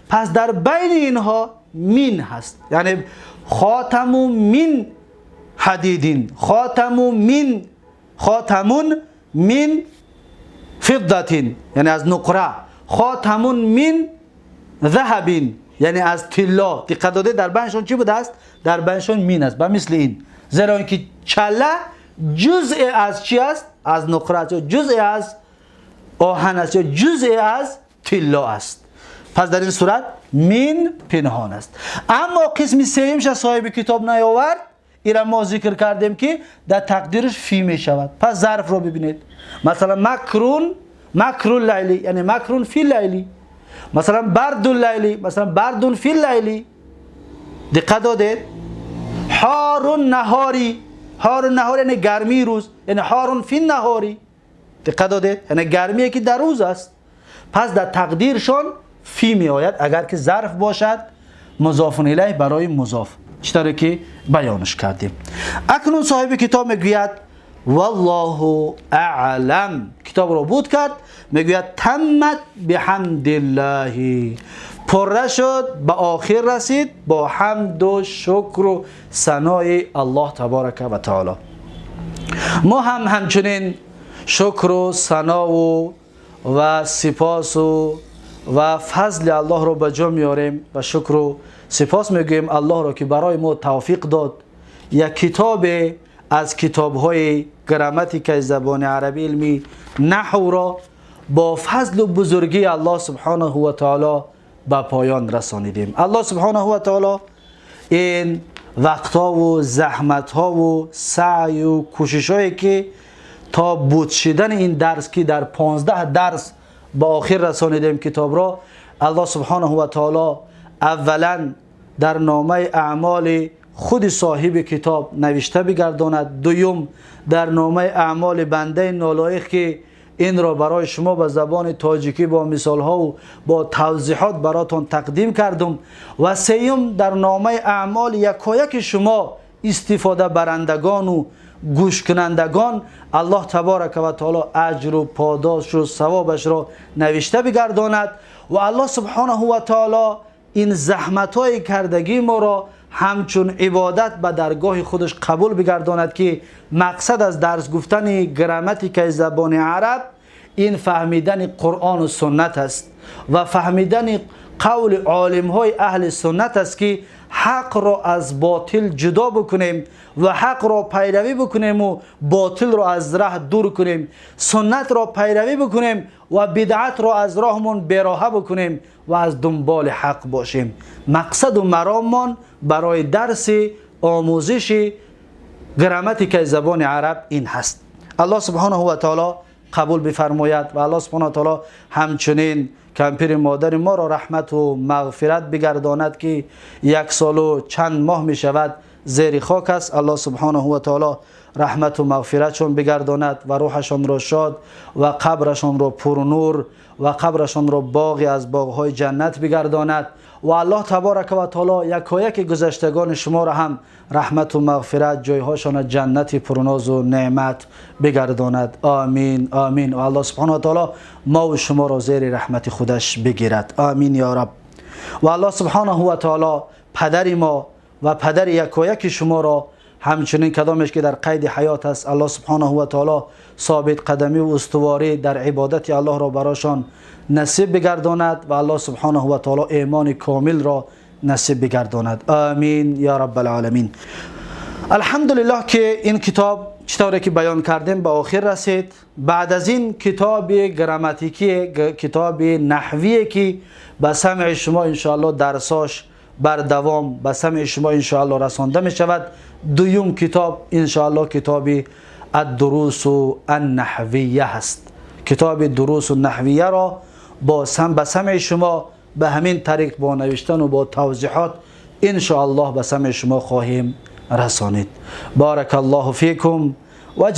پس در بین اینها مین هست یعنی خاتم من حدیدین، خاتمون من فضتین یعنی از نقره، خاتمون من ذهبین یعنی از طلا. دقت داده در بینشون چی بوده است؟ در بینشون مین است به مثل این. زیرا اینکه چله جزء از چی است؟ از نقره است، یا جزء از آهن است، یا جزء از طلا است. پس در این صورت مین پنهان است. اما قسم سومش صاحب کتاب نیاورد، ایرا ما ذکر کردیم که در تقدیرش فی می شود. پس ظرف رو ببینید. مثلا مکرون لیلی یعنی مکرون فی لیلی. مثلا بردون لیلی مثلا بردون فی لیلی. دقت دادید؟ حارون نهاری، حارون نهاری یعنی گرمی روز، یعنی حارون فی نهاری. دقت دادید؟ یعنی گرمی که در روز است. پس در تقدیرشون فی می آید اگر که ظرف باشد مضاف الیه برای مضاف، چطوری که بیانش کردیم. اکنون صاحب کتاب میگوید والله اعلم، کتاب رو بود کرد، میگوید تمت بحمد الله، پره شد به آخر رسید با حمد و شکر و ثنای الله تبارک و تعالی. ما هم همچنین شکر و ثنا و سپاس و فضل الله رو به جا میاریم و شکر و سپاس میگویم الله رو که برای ما توفیق داد یک کتاب از کتاب‌های گراماتیک زبان عربی علمی نحو را با فضل و بزرگی الله سبحانه و تعالی به پایان رسانیدیم. الله سبحانه و تعالی این وقتها و زحمت‌ها و سعی و کوشش‌هایی که تا بود شدن این درس که در 15 درس با آخر رسانیدیم کتاب را، الله سبحانه و تعالی اولا در نامه اعمال خود صاحب کتاب نوشته بگرداند، دوم در نامه اعمال بنده نالایق که این را برای شما به زبان تاجیکی با مثال ها و با توضیحات براتون تقدیم کردم، و سوم در نامه اعمال یکایک شما استفاده برندگان و گوش کنندگان الله تبارک و تعالی اجر و پاداش و ثوابش را نوشته بگرداند و الله سبحانه و تعالی این زحمت‌های کردگی ما را همچون عبادت به درگاه خودش قبول بگرداند که مقصد از درس گفتن گراماتیک زبان عرب این فهمیدن قرآن و سنت است و فهمیدن قول عالم‌های اهل سنت است که حق را از باطل جدا بکنیم و حق را پیروی بکنیم و باطل را از راه دور کنیم، سنت را پیروی بکنیم و بدعت را از راهمون براها بکنیم و از دنبال حق باشیم. مقصد و مراممان برای درس آموزش گراماتیک زبان عرب این هست. الله سبحانه و تعالی قبول بفرماید و الله سبحانه و تعالی همچنین کمپیر مادر ما را رحمت و مغفرت بگرداند که 1 سال و چند ماه می شود زیر خاک است. الله سبحانه و تعالی رحمت و مغفرتشون بگرداند و روحشون را شاد و قبرشون را پرنور و قبرشون را باغی از باغهای جنت بگرداند و الله تبارک و تعالی یکایک گذشتگان شما را هم رحمت و مغفرت جایهاشان جنت پرناز و نعمت بگرداند. آمین آمین. و الله سبحانه و تعالی ما و شما را زیر رحمت خودش بگیرد. آمین یا رب. و الله سبحانه و تعالی پدر ما و پدر یکایک شما را همچنین کدامش که در قید حیات است الله سبحانه و تعالی ثابت قدمی و استواری در عبادت الله را براشان نصیب بگرداند و الله سبحانه و تعالی ایمان کامل را نصیب بگرداند. آمین یا رب العالمین. الحمدلله که این کتاب چطوری که بیان کردیم به آخر رسید. بعد از این کتاب گراماتیکی، کتاب نحوی که به سمع شما انشاءالله درساش بر دوام به سمع شما انشاءالله رسانده می شود. دوم کتاب انشاءالله کتاب الدروس النحویه هست. کتاب دروس النحویه را به سمع شما به همین طریق با نوشتن و با توضیحات انشاءالله به سمع شما خواهیم رسانید. بارک الله فیکم و